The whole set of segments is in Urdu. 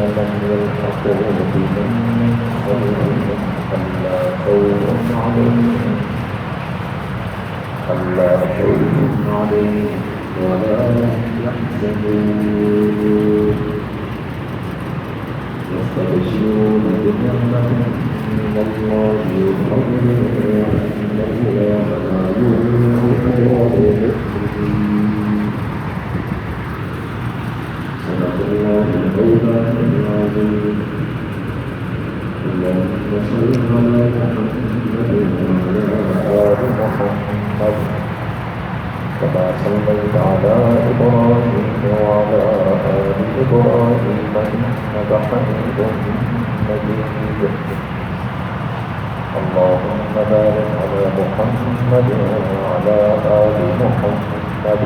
لم يلحقوا بهم من خلفهم ألا خوف عليهم ولا هم يحزنون يستبشرون بنعمة من الله وفضل وأن الله لا يضيع أجر المحسنين صدق الله مولانا العظيم اللهم صل على محمد وعلى آل محمد كما صليت على إبراهيم وعلى آل إبراهيم إنك حميد مجيد اللهم بارك على محمد وعلى آل محمد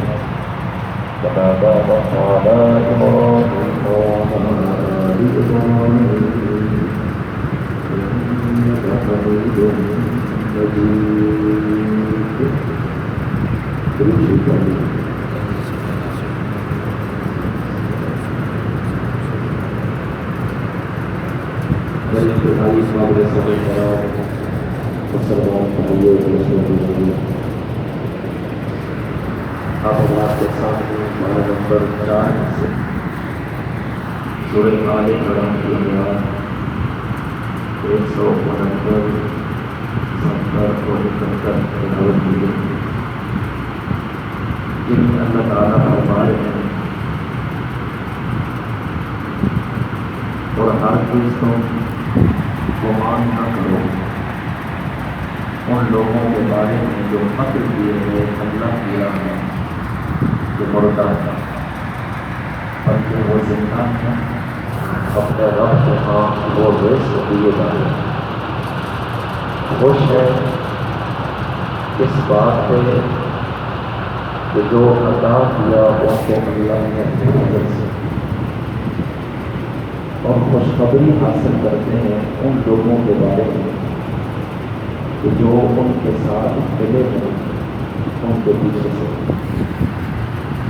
كما باركت على إبراهيم وعلى آل إبراهيم إنك حميد مجيد آپ حضرات کے سامنے ہمارا نمبر 4 سے سورہ آل عمران کی آیات 169 70 اور 71 تلاوت کی گئی جن میں اللہ تعالیٰ فرما رہے ہیں اور ہر چیز کو گمان نہ کرو ان لوگوں کے بارے میں جو قتل کیے گئے اللہ کیا ہے جو مردہ تھا بلکہ وہ زندہ ہے اپنے رب کے ہاں وہ رزق دیے جائے خوش ہے اس بات پہ کہ جو عطا کیا ان کو اللہ نے اپنی مدد سے اور خوشخبری حاصل کرتے ہیں ان لوگوں کے بارے میں کہ جو ان کے ساتھ ملے ہیں ان کے پیچھے سے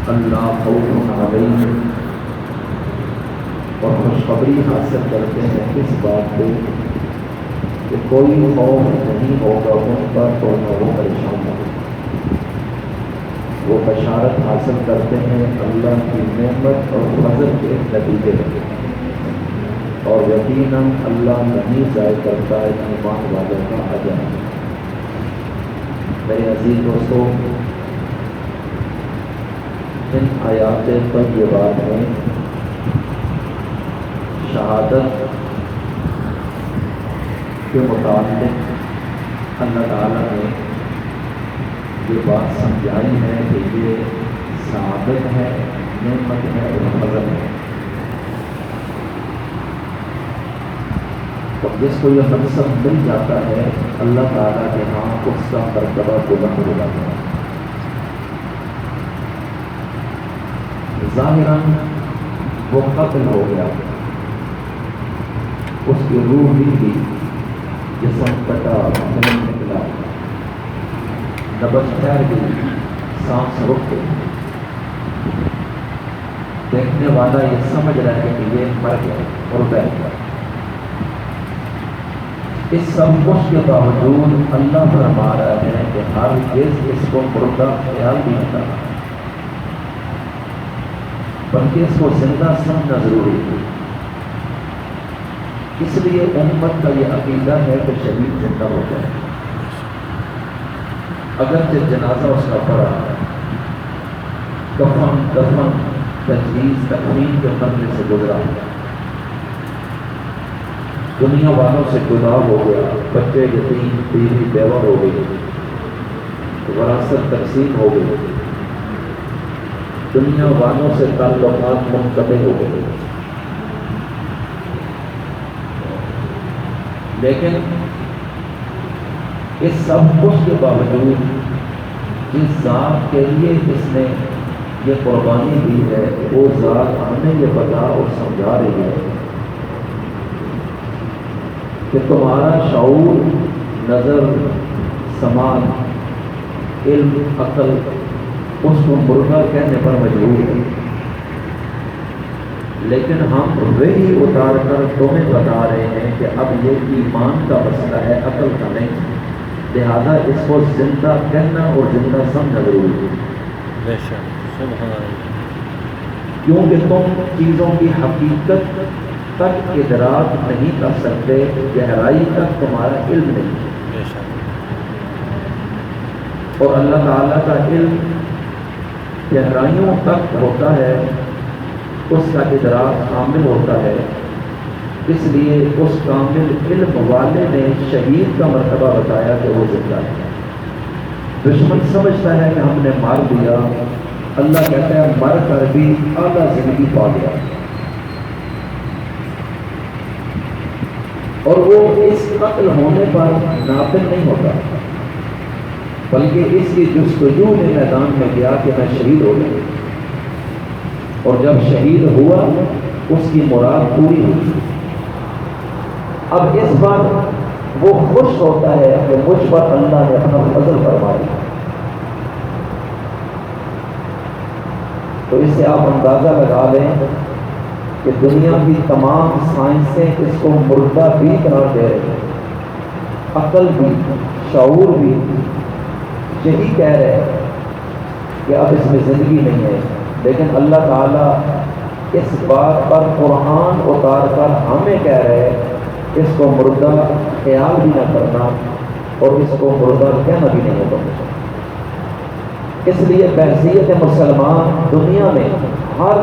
اللہ خوف علیہم اور خوشخبری حاصل کرتے ہیں اس بات پہ کہ کوئی خوف نہیں ہوگا ان پر تو نہ وہ پریشان ہوگا وہ بشارت حاصل کرتے ہیں اللہ کی نعمت اور فضل کے نتیجے میں اور یقیناً اللہ نہیں ضائع کرتا ہے ایمان والوں کا اجر میرے عزیز دوستو ان آیات طیبات میں شہادت کے متعلق اللہ تعالیٰ نے یہ بات سمجھائی ہے کہ یہ سعادت ہے نعمت ہے اور فضل ہے اور جس کو یہ منصب مل جاتا ہے اللہ تعالیٰ کے ہاں اس کا مرتبہ بلند ہو جاتا ہے ظاہراً وہ قتل ہو گیا اس کی روح بھی تھی جسم کٹا خون نکلا نبض ٹھہر گئی سانس رک گئی دیکھنے والا یہ سمجھ رہا ہے کہ یہ مر گیا اور بیٹھ گیا اس سب کچھ کے باوجود اللہ فرما رہا ہے کہ ہر چیز اس کو مردہ خیال نہیں کرنا بلکہ اس کو زندہ سمجھنا ضروری ہے اس لیے امت کا یہ عقیدہ ہے کہ شہید زندہ ہو جائے اگرچہ جنازہ اس کا پڑا کفن دفن تجویز تکفین کے مرنے سے گزرا دنیا والوں سے جدا ہو گیا بچے یتیم بیوی بیوہ ہو گئی وراثت تقسیم ہو گئی دنیا والوں سے تعلقات منقطع ہو گئے لیکن اس سب کچھ کے باوجود جس ذات کے لیے جس نے یہ قربانی دی ہے وہ ذات ہمیں یہ بتا اور سمجھا رہی ہے کہ تمہارا شعور نظر سماعت علم عقل اس کو مردہ کہنے پر مجبور ہے لیکن ہم وہی اتار کر تمہیں بتا رہے ہیں کہ اب یہ ایمان کا مسئلہ ہے، عقل کا نہیں، لہذا اس کو زندہ کہنا اور زندہ سمجھنا ضروری ہے۔ بے شک، سبحان اللہ۔ کیونکہ تم چیزوں کی حقیقت تک ادراک نہیں کر سکتے، گہرائی تک تمہارا علم نہیں ہے، بے شک۔ اور اللہ تعالیٰ کا علم گہرائیوں تک ہوتا ہے، اس کا ادراک کامل ہوتا ہے، اس لیے اس کامل علم والے نے شہید کا مرتبہ بتایا کہ وہ زندہ ہے۔ دشمن سمجھتا ہے کہ ہم نے مار دیا، اللہ کہتا ہے مر کر بھی اعلیٰ زندگی پا گیا، اور وہ اس قتل ہونے پر نافذ نہیں ہوتا، بلکہ اس کی جستجو میں میدان میں گیا کہ میں شہید ہو گیا، اور جب شہید ہوا اس کی مراد پوری ہوئی۔ اب اس پر وہ خوش ہوتا ہے کہ مجھ پر اللہ نے اپنا فضل فرما دیا۔ تو اس سے آپ اندازہ لگا لیں کہ دنیا کی تمام سائنسیں اس کو مردہ بھی قرار دے رہی ہیں، عقل بھی، شعور بھی یہی کہہ رہے ہیں کہ اب اس میں زندگی نہیں ہے، لیکن اللہ تعالیٰ اس بات پر قرآن اتار کر ہمیں کہہ رہے ہیں اس کو مردہ خیال بھی نہ کرنا اور اس کو مردہ کہنا بھی نہیں ہوگا۔ اس لیے بحیثیت مسلمان دنیا میں ہر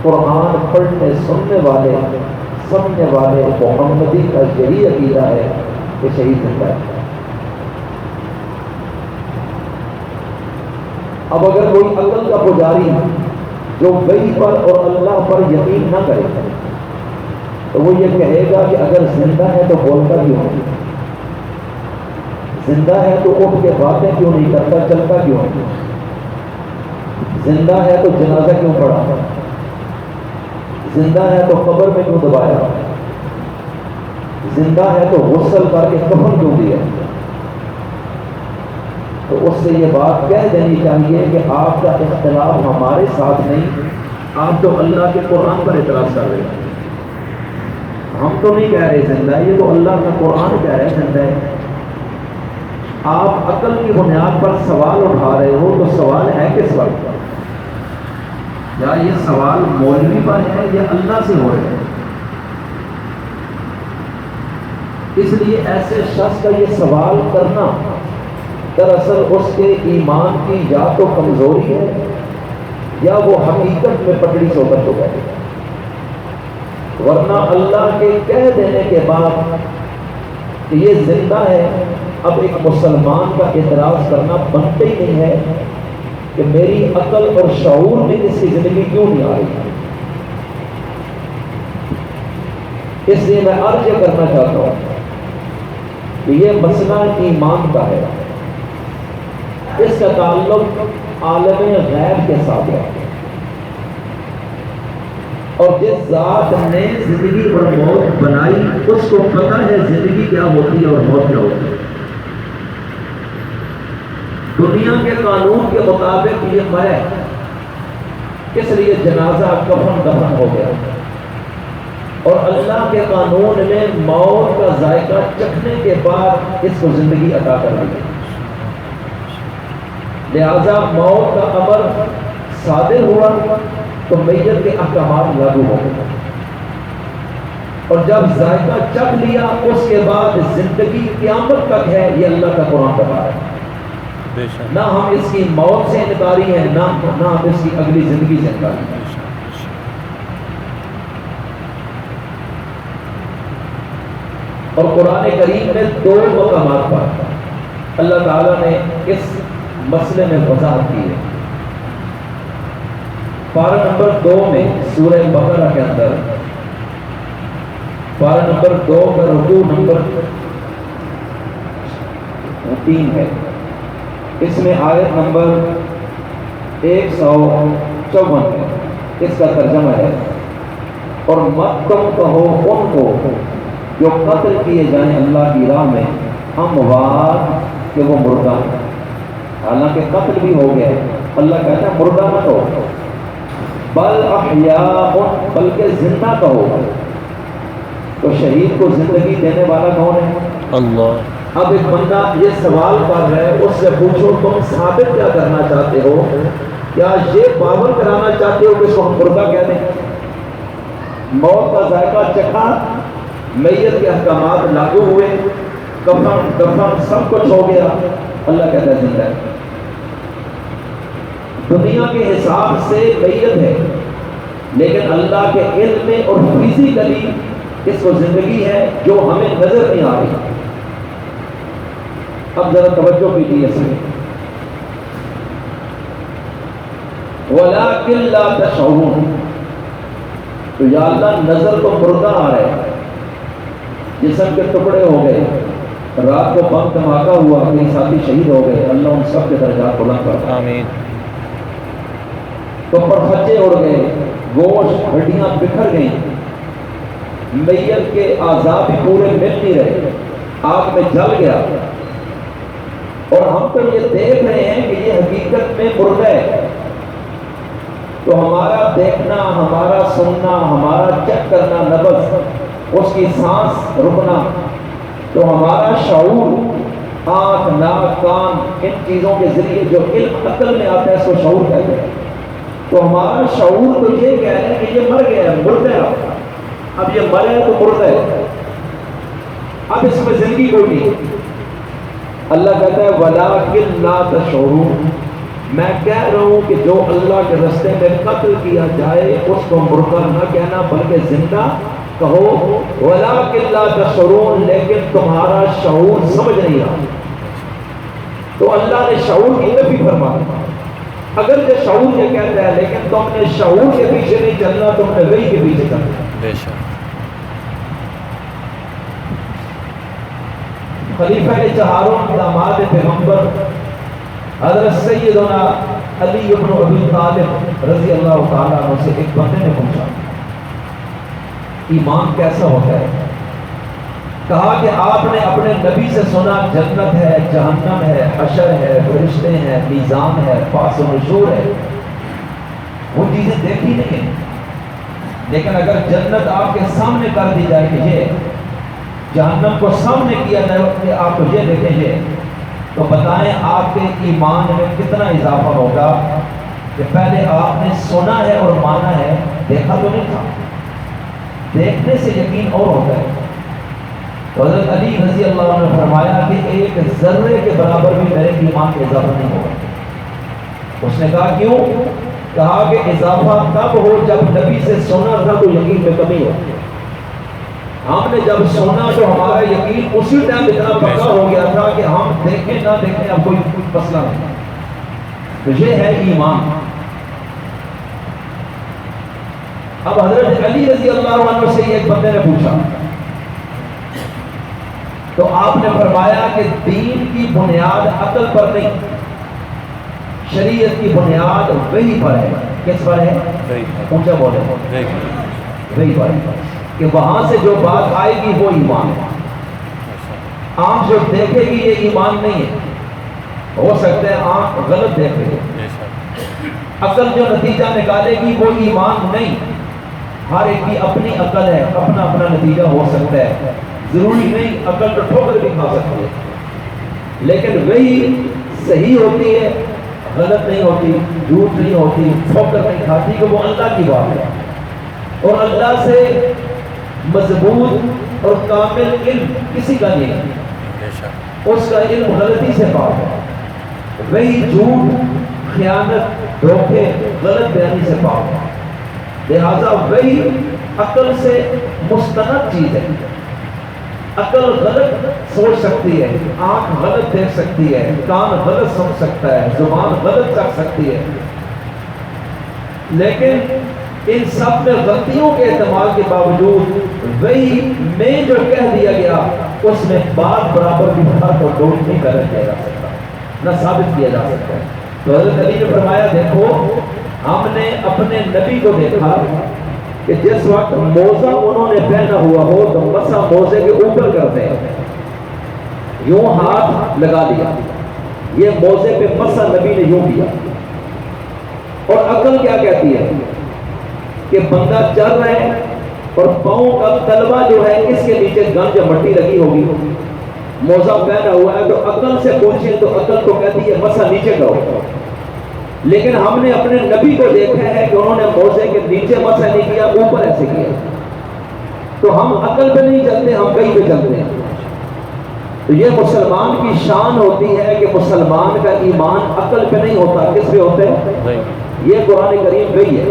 قرآن پڑھنے سننے والے سمجھنے والے محمدی کا یہی عقیدہ ہے کہ شہید زندہ ہے۔ اب اگر کوئی عقل کا پجاری جو وحی پر اور اللہ پر یقین نہ کرے تو وہ یہ کہے گا کہ اگر زندہ ہے تو بولتا کیوں نہیں، زندہ ہے تو اٹھ کے باتیں کیوں نہیں کرتا، چلتا کیوں نہیں، زندہ ہے تو جنازہ کیوں پڑھا، زندہ ہے تو قبر میں کیوں دبایا، زندہ ہے تو غسل کر کے کفن کیوں دیا۔ تو اس سے یہ بات کہہ دینی چاہیے کہ آپ کا اختلاف ہمارے ساتھ نہیں، آپ تو اللہ کے قرآن پر اعتراض کر رہے ہیں، ہم تو نہیں کہہ رہے زندہ ہے، یہ تو اللہ کا قرآن کہہ رہے ہیں زندہ ہے۔ آپ عقل کی بنیاد پر سوال اٹھا رہے ہو تو سوال ہے کس وقت پر؟ یا یہ سوال مولوی پر ہے یا اللہ سے ہو رہے ہیں؟ اس لیے ایسے شخص کا یہ سوال کرنا دراصل اس کے ایمان کی یا تو کمزوری ہے یا وہ حقیقت میں پٹڑی سے اتر چکا ہے، ورنہ اللہ کے کہہ دینے کے بعد کہ یہ زندہ ہے، اب ایک مسلمان کا اعتراض کرنا بنتا ہی نہیں ہے کہ میری عقل اور شعور میں اس کی زندگی کیوں نہیں آ رہی۔ اس لیے میں عرض یہ کرنا چاہتا ہوں کہ یہ مسئلہ ایمان کا ہے، اس کا تعلق عالم غیب کے ساتھ ہے، اور جس ذات نے زندگی اور موت بنائی اس کو پتہ ہے زندگی کیا ہوتی ہے اور موت کیا ہوتی ہے۔ دنیا کے قانون کے مطابق یہ مرے، اس لیے جنازہ کفن دفن ہو گیا، اور اللہ کے قانون میں موت کا ذائقہ چکھنے کے بعد اس کو زندگی عطا کر دی، لہذا موت کا امر صادر ہوا تو میت کے احکامات لاگو ہو گئے، اور جب ذائقہ چکھ لیا اس کے بعد زندگی قیامت تک ہے، یہ اللہ کا قرآن بتا رہا ہے۔ نہ ہم اس کی موت سے انکاری ہیں، نہ ہم اس کی اگلی زندگی سے انکاری ہیں۔ اور قرآن کریم میں 2 مقامات پر اللہ تعالیٰ نے اس مسئلے میں وضاحت کی ہے۔ پارہ نمبر 2 میں سورہ بقرہ کے اندر، پارہ نمبر 2 کا رکوع نمبر 3 ہے، اس میں آیت نمبر 154 ہے، اس کا ترجمہ ہے، اور مت تم کہو ان کو جو قتل کیے جائیں اللہ کی راہ میں اموات، کہ وہ مردہ ہیں، حالانکہ قتل بھی ہو گیا ہے، اللہ کہتا ہے مردہ مت ہو، بل احیاء، بلکہ زندہ کہو. تو شہید کو زندگی دینے والا کون ہے؟ اللہ. اب ایک بندہ یہ سوال کر رہا ہے، اس سے پوچھو تم ثابت کیا کرنا چاہتے ہو؟ کیا یہ باور کرانا چاہتے ہو کہ اس کو ہم مردہ کہہ دیں؟ موت کا ذائقہ چکھا، میت کے احکامات لاگو ہوئے، کفن دفن سب کچھ ہو گیا، اللہ کہتا ہے زندہ ہے. دنیا کے حساب سے میت ہے، لیکن اللہ کے علم میں اور فزیکلی اس کو زندگی ہے جو ہمیں نظر نہیں آ رہی. اب ذرا توجہ کیجیے اس میں. وَلَٰكِن لَا تَشْعُرُونَ. تو یا اللہ نظر تو مردہ آ رہے ہیں، جسم کے ٹکڑے ہو گئے، رات کو بم دھماکہ ہوا، کئی ساتھی شہید ہو گئے، اللہ ان سب کے درجات بلند کرتا. آمین. تو پرخچے اڑ گئے، گوشت ہڈیاں بکھر گئیں، میت کے اعضاء بھی پورے مل نہیں رہے، آگ میں جل گیا. اور ہم تو یہ دیکھ رہے ہیں کہ یہ حقیقت میں مردہ ہے. تو ہمارا دیکھنا، ہمارا سننا، ہمارا چیک کرنا نبض، اس کی سانس رکنا، تو ہمارا شعور، آنکھ ناک کان، ان چیزوں کے ذریعے جو علم عقل میں آتا ہے اس کو شعور کہتے ہیں. تو ہمارا شعور تو یہ کہہ رہا ہے کہ یہ مر گیا ہے، مردہ ہے. اب یہ مرے تو مردہ ہے، اب اس میں زندگی کوئی نہیں. اللہ کہتا ہے وَلَٰكِن لَا تَشْعُرُونَ. میں کہہ رہا ہوں کہ جو اللہ کے راستے میں قتل کیا جائے اس کو مردہ نہ کہنا بلکہ زندہ کہو. وَلَٰكِن لَا تَشْعُرُونَ. لیکن تمہارا شعور سمجھ نہیں رہا. تو اللہ نے شعور کی نفی فرمایا. اگر یہ شعور یہ کہتا ہے لیکن تم نے شعور کے پیچھے نہیں چلنا، تم نے وحی کے پیچھے چلنا. بے شک. خلیفہ چہاروں داماد پیغمبر حضرت سیدنا علی بن ابی طالب رضی اللہ تعالیٰ عنہ سے ایک بندے نے پوچھا ایمان کیسا ہوتا ہے؟ کہا کہ آپ نے اپنے نبی سے سنا جنت ہے، جہنم ہے، حشر ہے، فرشتے ہیں، میزان ہے، پاس و نشور ہے. وہ چیزیں دیکھی نہیں ہیں، لیکن اگر جنت آپ کے سامنے کر دی جائے کہ یہ، جہنم کو سامنے کیا جائے کہ آپ کو یہ دیکھیں گے، تو بتائیں آپ کے ایمان میں کتنا اضافہ ہوگا کہ پہلے آپ نے سنا ہے اور مانا ہے، دیکھا تو نہیں تھا. دیکھنے سے یقین اور ہوتا ہے. تو حضرت علی رضی اللہ عنہ نے فرمایا کہ ایک ذرے کے برابر بھی میرے ایمان میں اضافہ نہیں ہوگا. اس نے کہا کیوں؟ کہا کہ اضافہ تب ہو جب نبی سے سنا تھا تو یقین میں کمی ہو. ہم نے جب سنا تو ہمارا یقین اسی ٹائم اتنا پکا ہو گیا تھا کہ ہم دیکھیں نہ دیکھیں اب کوئی مسئلہ نہیں. تو یہ ہے ایمان. اب حضرت علی رضی اللہ عنہ سے ایک بندے نے پوچھا تو آپ نے فرمایا کہ دین کی بنیاد عقل پر نہیں، شریعت کی بنیاد وحی پر ہے. کس پر ہے؟ اونچا بولے. وحی پر ہے کہ وہاں سے جو بات آئے گی وہ ایمان ہے. آنکھ جو دیکھے گی یہ ایمان نہیں ہے. ہو سکتا ہے آنکھ غلط دیکھ رہی ہے، عقل جو نتیجہ نکالے گی وہ ایمان نہیں. ہر ایک کی اپنی عقل ہے، اپنا اپنا نتیجہ ہو سکتا ہے. ضروری نہیں عقل تو ٹھوکر بھی کھا سکتی ہے، لیکن وہی صحیح ہوتی ہے، غلط نہیں ہوتی، جھوٹ نہیں ہوتی، ٹھوکر نہیں کھاتی کہ وہ اللہ کی بات ہے. اور اللہ سے مضبوط اور کامل علم کسی کا نہیں ہے. اس کا علم غلطی سے پاک ہے. وہی جھوٹ، خیانت، دھوکے، غلط بیانی سے پاک ہے. لہذا وہی عقل سے مستند چیز ہے. عقل غلط سوچ سکتی ہے، آنکھ غلط دیکھ سکتی ہے، کان غلط سن سکتا ہے، زبان غلط کر سکتی ہے، لیکن ان سب میں غلطیوں کے احتمال کے باوجود وہی میں جو کہہ دیا گیا اس میں بات برابر بھی فرق اور ڈوٹ نہیں کر دیا جا سکتا، نہ ثابت کیا جا سکتا ہے. تو حضرت علی نے فرمایا دیکھو ہم نے اپنے نبی کو دیکھا کہ جس وقت موزہ انہوں نے پہنا ہوا ہو تو مسا موزے کے اوپر کرتے ہیں، یوں ہاتھ لگا دیا، یہ موزے پہ مسا نبی نے یوں کیا. اور عقل کیا کہتی ہے؟ کہ بندہ چل رہا ہے اور پاؤں کا تلوا جو ہے اس کے نیچے گنج مٹی لگی ہوگی، موزہ پہنا ہوا ہے، تو عقل سے پوچھیں تو عقل تو کہتی ہے مسا نیچے کرو، لیکن ہم نے اپنے نبی کو دیکھا ہے کہ انہوں نے موزے کے نیچے مسا نہیں کیا، اوپر ایسے کیا. تو ہم عقل پہ نہیں چلتے، ہم کہیں پہ چلتے ہیں. تو یہ مسلمان کی شان ہوتی ہے کہ مسلمان کا ایمان عقل پہ نہیں ہوتا، کس پہ ہوتا ہے؟ یہ قرآن کریم گئی ہے.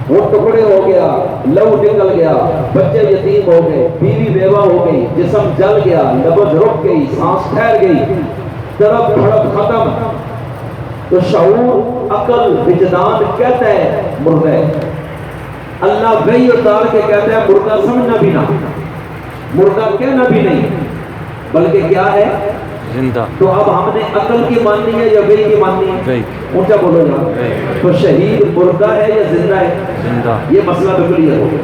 وہ ٹکڑے ہو گیا، لہو نکل گیا، بچے یتیم ہو گئے، بیوی بیوہ ہو گئی، جسم جل گیا، نبض رک گئی، سانس ٹھہر گئی، طرف بھڑک ختم. تو شعور، عقل، وجدان کہتا ہے مردہ ہے. اللہ وحی اتار کے کہتا ہے مردہ سمجھنا بھی نہ، مردہ کہنا بھی نہیں، بلکہ کیا ہے؟ زندہ. تو اب ہم نے عقل کی ماننی ہے یا وحی کی ماننی ہے؟ اونچا بولو نا. تو شہید مردہ ہے یا زندہ ہے؟ زندہ. یہ مسئلہ تو کلیئر ہو گیا.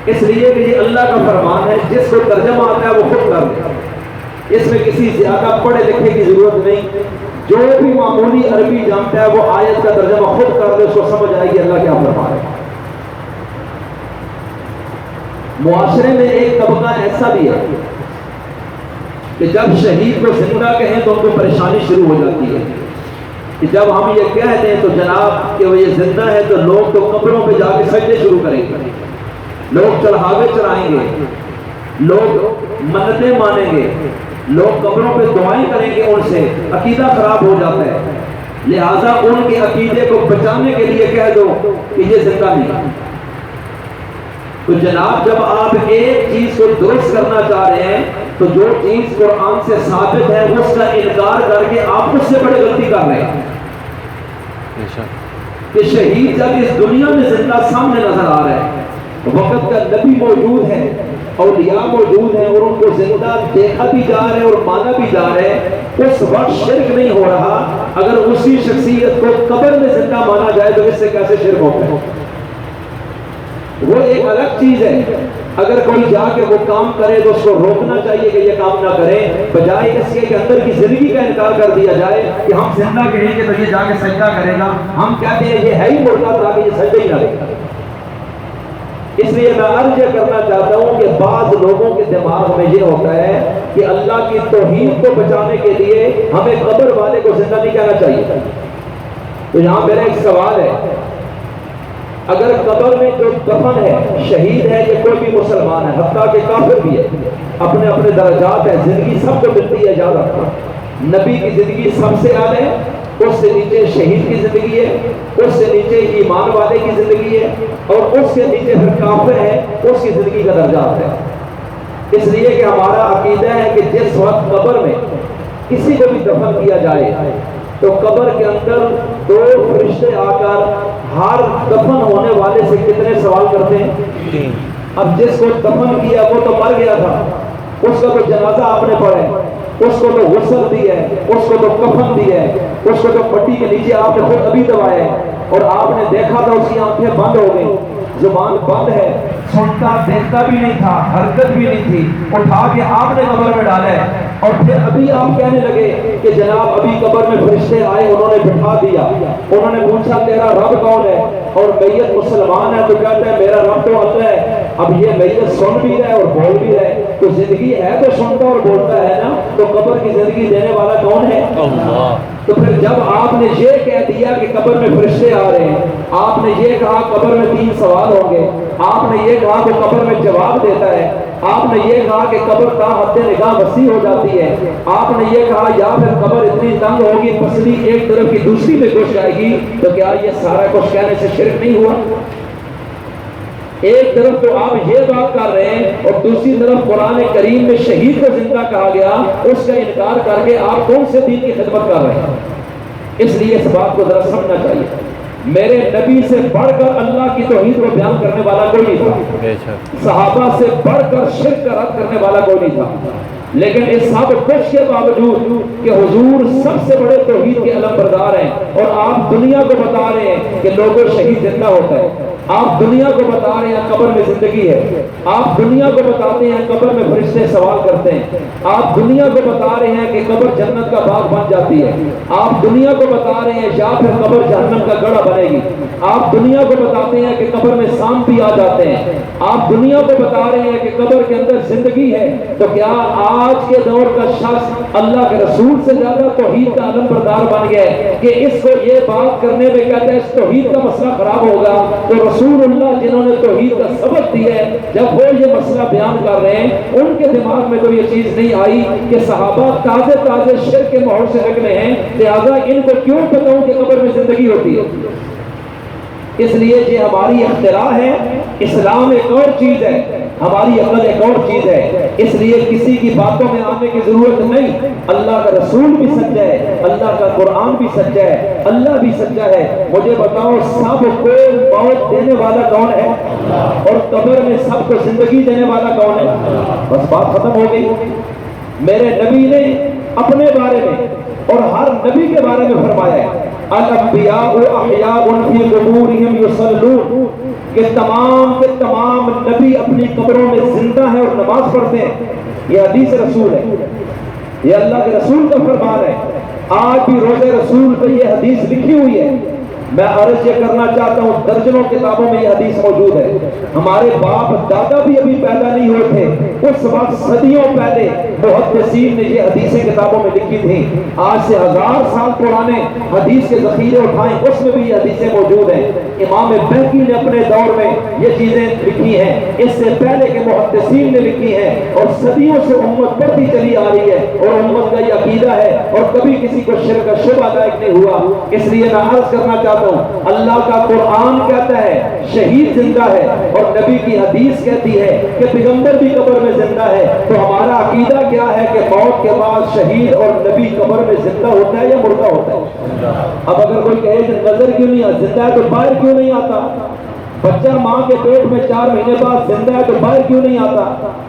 اس لیے کہ یہ اللہ کا فرمان ہے، جس کو ترجمہ آتا ہے وہ خود کر لے، اس میں کسی زیادہ پڑھے لکھے کی ضرورت نہیں. جو بھی معمولی عربی جانتا ہے وہ آیت کا ترجمہ خود کر لے، اس کو سمجھ آئے گی اللہ کیا فرمان ہے. معاشرے میں ایک طبقہ ایسا بھی ہے کہ جب شہید کو زندہ کہیں تو ان کو پریشانی شروع ہو جاتی ہے کہ جب ہم یہ کہہ دیں تو جناب کہ وہ یہ زندہ ہے تو لوگ تو قبروں پہ جا کے سجدے شروع کریں گے، لوگ چڑھاوے چڑھائیں گے، لوگ منتیں مانیں گے، لوگ قبروں پہ دعائیں کریں گے، ان سے عقیدہ خراب ہو جاتا ہے. لہٰذا ان کے عقیدے کو بچانے کے لیے کہہ دو کہ یہ زندہ نہیں. تو جناب جب آپ ایک چیز کو درست کرنا چاہ رہے ہیں تو جو چیز قرآن سے ثابت ہے اس کا انکار کر کے آپ اس سے بڑی غلطی کر رہے ہیں. کہ شہید جب اس دنیا میں زندہ سامنے نظر آ رہا ہے، وقت کا نبی موجود ہے، اولیاء موجود ہیں، اور ان کو زندہ دیکھا بھی جا رہا ہے اور مانا بھی جا رہا ہے، اس وقت شرک نہیں ہو رہا. اگر اسی شخصیت کو قبر میں زندہ مانا جائے تو اس سے کیسے شرک ہوتا ہے؟ وہ ایک الگ چیز ہے. اگر کوئی جا کے وہ کام کرے تو اس کو روکنا چاہیے کہ یہ کام نہ کرے، بجائے اس کے کہ اندر کی زندگی کا انکار کر دیا جائے کہ ہم زندہ کہیں گے تو یہ جا کے سجدہ کرے گا. ہم کہتے ہیں یہ ہے ہی مردہ تھا کہ یہ سجدہ ہی نہ کرے. اس لیے میں عرض یہ کرنا چاہتا ہوں کہ بعض لوگوں کے دماغ میں یہ ہوتا ہے کہ اللہ کی توحید کو بچانے کے لیے ہمیں قبر والے کو زندہ نہیں کہنا چاہیے. تو یہاں میرا ایک سوال ہے، اگر قبر میں جو دفن ہے شہید ہے یا کوئی بھی مسلمان ہے، حتیٰ کہ کافر بھی ہے، اپنے اپنے درجات ہیں، زندگی سب کو ملتی ہے، یاد رکھنا. نبی کی زندگی سب سے اعلیٰ ہے، اس سے نیچے شہید کی زندگی ہے، اس سے نیچے ایمان والے کی زندگی ہے، اور اس سے نیچے پھر کافر ہے، اس کی زندگی کا درجات ہے. اس لیے کہ ہمارا عقیدہ ہے کہ جس وقت قبر میں کسی کو بھی دفن کیا جائے تو قبر کے اندر دو فرشتے آ کر ہر دفن ہونے والے سے کتنے سوال کرتے ہیں؟ اب جس کو دفن کیا وہ تو مر گیا تھا، اس کا تو جنازہ آپ نے پڑھا ہے، اس کو تو غسل دی ہے، اس کو تو کفن دی ہے، اس کو تو پٹی کے نیچے آپ نے خود ابھی دبایا ہے، اور آپ نے دیکھا تھا اس کی آنکھیں بند ہو گئی، زبان بند ہے، سنتا دیکھتا بھی نہیں تھا، حرکت بھی نہیں تھی، اٹھا کے آپ نے قبر میں ڈالا ہے. اور پھر ابھی آپ کہنے لگے کہ جناب ابھی قبر میں فرشتے آئے، انہوں نے بٹھا دیا، انہوں نے پوچھا تیرا رب کون ہے، اور میت مسلمان ہے تو کہتا ہے میرا رب تو اللہ ہے. اب یہ میت سن بھی رہا ہے اور بول بھی رہا ہے، تو زندگی ہے تو سنتا اور بولتا ہے نا، تو قبر کی زندگی دینے والا کون ہے؟ اللہ. تو پھر جب آپ نے یہ کہہ دیا کہ قبر میں فرشتے آ رہے ہیں، آپ نے یہ کہا قبر میں 3 سوال ہوں گے، آپ نے یہ کہا کہ قبر میں جواب دیتا ہے، آپ نے یہ کہا کہ قبر کا حد نگاہ وسیع ہو جاتی ہے، آپ نے یہ کہا یا پھر قبر اتنی تنگ ہوگی پسلی ایک طرف کی دوسری میں گھس جائے گی، تو کیا یہ سارا کچھ کہنے سے شرک نہیں ہوا؟ ایک طرف تو آپ یہ بات کر رہے ہیں اور دوسری طرف قرآن کریم میں شہید کو زندہ کہا گیا، اس کا انکار کر کے آپ کون سے دین کی خدمت کر رہے ہیں؟ اس لیے اس بات کو ذرا سمجھنا چاہیے. میرے نبی سے بڑھ کر اللہ کی توحید کو بیان کرنے والا کوئی نہیں تھا، صحابہ سے بڑھ کر شرک کا رد کرنے والا کوئی نہیں تھا. لیکن اس سب کچھ کے باوجود کہ حضور سب سے بڑے توحید کے علم بردار ہیں، اور آپ دنیا کو بتا رہے ہیں کہ لوگوں شہید زندہ ہوتا ہے، آپ دنیا کو بتا رہے ہیں قبر میں زندگی ہے، آپ دنیا کو بتاتے ہیں قبر میں فرشتے سوال کرتے ہیں، آپ دنیا کو بتا رہے ہیں کہ قبر جنت کا باغ بن جاتی ہے، آپ دنیا کو بتا رہے ہیں یا پھر قبر جہنم کا گڑھا بنے گی، آپ دنیا کو بتاتے ہیں کہ قبر میں سانپ بھی آ جاتے ہیں، آپ دنیا کو بتا رہے ہیں کہ قبر کے اندر زندگی ہے، تو کیا آج کے دور کا شخص اللہ کے رسول سے زیادہ توحید کا علم بردار بن گیا ہے کہ اس کو یہ بات کرنے میں کہتا ہے اس توحید کا مسئلہ خراب ہوگا؟ تو رسول اللہ جنہوں نے توحید کا سبق دیا ہے، جب وہ یہ مسئلہ بیان کر رہے ہیں، ان کے دماغ میں تو یہ چیز نہیں آئی کہ صحابہ تازے تازے شرک کے ماحول سے نکلے ہیں، لہٰذا ان کو کیوں بتاؤں کہ قبر میں زندگی ہوتی ہے؟ اس لیے یہ ہماری اختراع ہے، اسلام ایک اور چیز ہے، ہماری عقل ایک اور چیز ہے، اس لیے کسی کی باتوں میں آنے کی ضرورت نہیں۔ اللہ کا رسول بھی سچا ہے، اللہ کا قرآن بھی سچا ہے، اللہ بھی سچا ہے۔ مجھے بتاؤ سب کو موت دینے والا کون ہے؟ اور قبر میں سب کو زندگی دینے والا کون ہے؟ بس بات ختم ہو گئی۔ میرے نبی نے اپنے بارے میں اور ہر نبی کے بارے میں فرمایا ہے الانبیاء احیاء فی قبورہم یصلون، کہ تمام کے تمام نبی اپنی قبروں میں زندہ ہیں اور نماز پڑھتے ہیں۔ یہ حدیث رسول ہے، یہ اللہ کے رسول کا فرمان ہے۔ آج بھی روزے رسول پہ یہ حدیث لکھی ہوئی ہے۔ میں عرض یہ کرنا چاہتا ہوں درجنوں کتابوں میں یہ حدیث موجود ہے۔ ہمارے باپ دادا بھی ابھی پیدا نہیں ہوئے تھے، اس وقت صدیوں پہلے محدثین نے یہ حدیثیں کتابوں میں لکھی تھیں۔ آج سے 1000 سال پرانے حدیث کے ذخیرے اٹھائیں، اس میں بھی یہ حدیثیں موجود ہیں۔ امام بہقی نے اپنے دور میں یہ چیزیں لکھی ہیں، اس سے پہلے کے محدثین نے لکھی ہیں، اور صدیوں سے امت پڑھتی چلی آ رہی ہے، اور امت کا یہ عقیدہ ہے، اور کبھی کسی کو شرک کا شبہ لائق نہیں ہوا۔ اس لیے میں عرض کرنا چاہتا ہوں اللہ کا قرآن کہتا ہے شہید زندہ ہے، اور نبی کی حدیث کہتی ہے کہ پیغمبر بھی قبر میں زندہ ہے۔ تو ہمارا عقیدہ کیا ہے کہ موت کے بعد شہید اور نبی قبر میں زندہ ہوتا ہے یا مردہ ہوتا ہے؟ اب اگر کوئی کہے کہ نظر کیوں نہیں آتا، زندہ ہے تو باہر کیوں نہیں آتا؟ بچہ ماں کے پیٹ میں 4 مہینے بعد زندہ ہے تو باہر کیوں نہیں آتا؟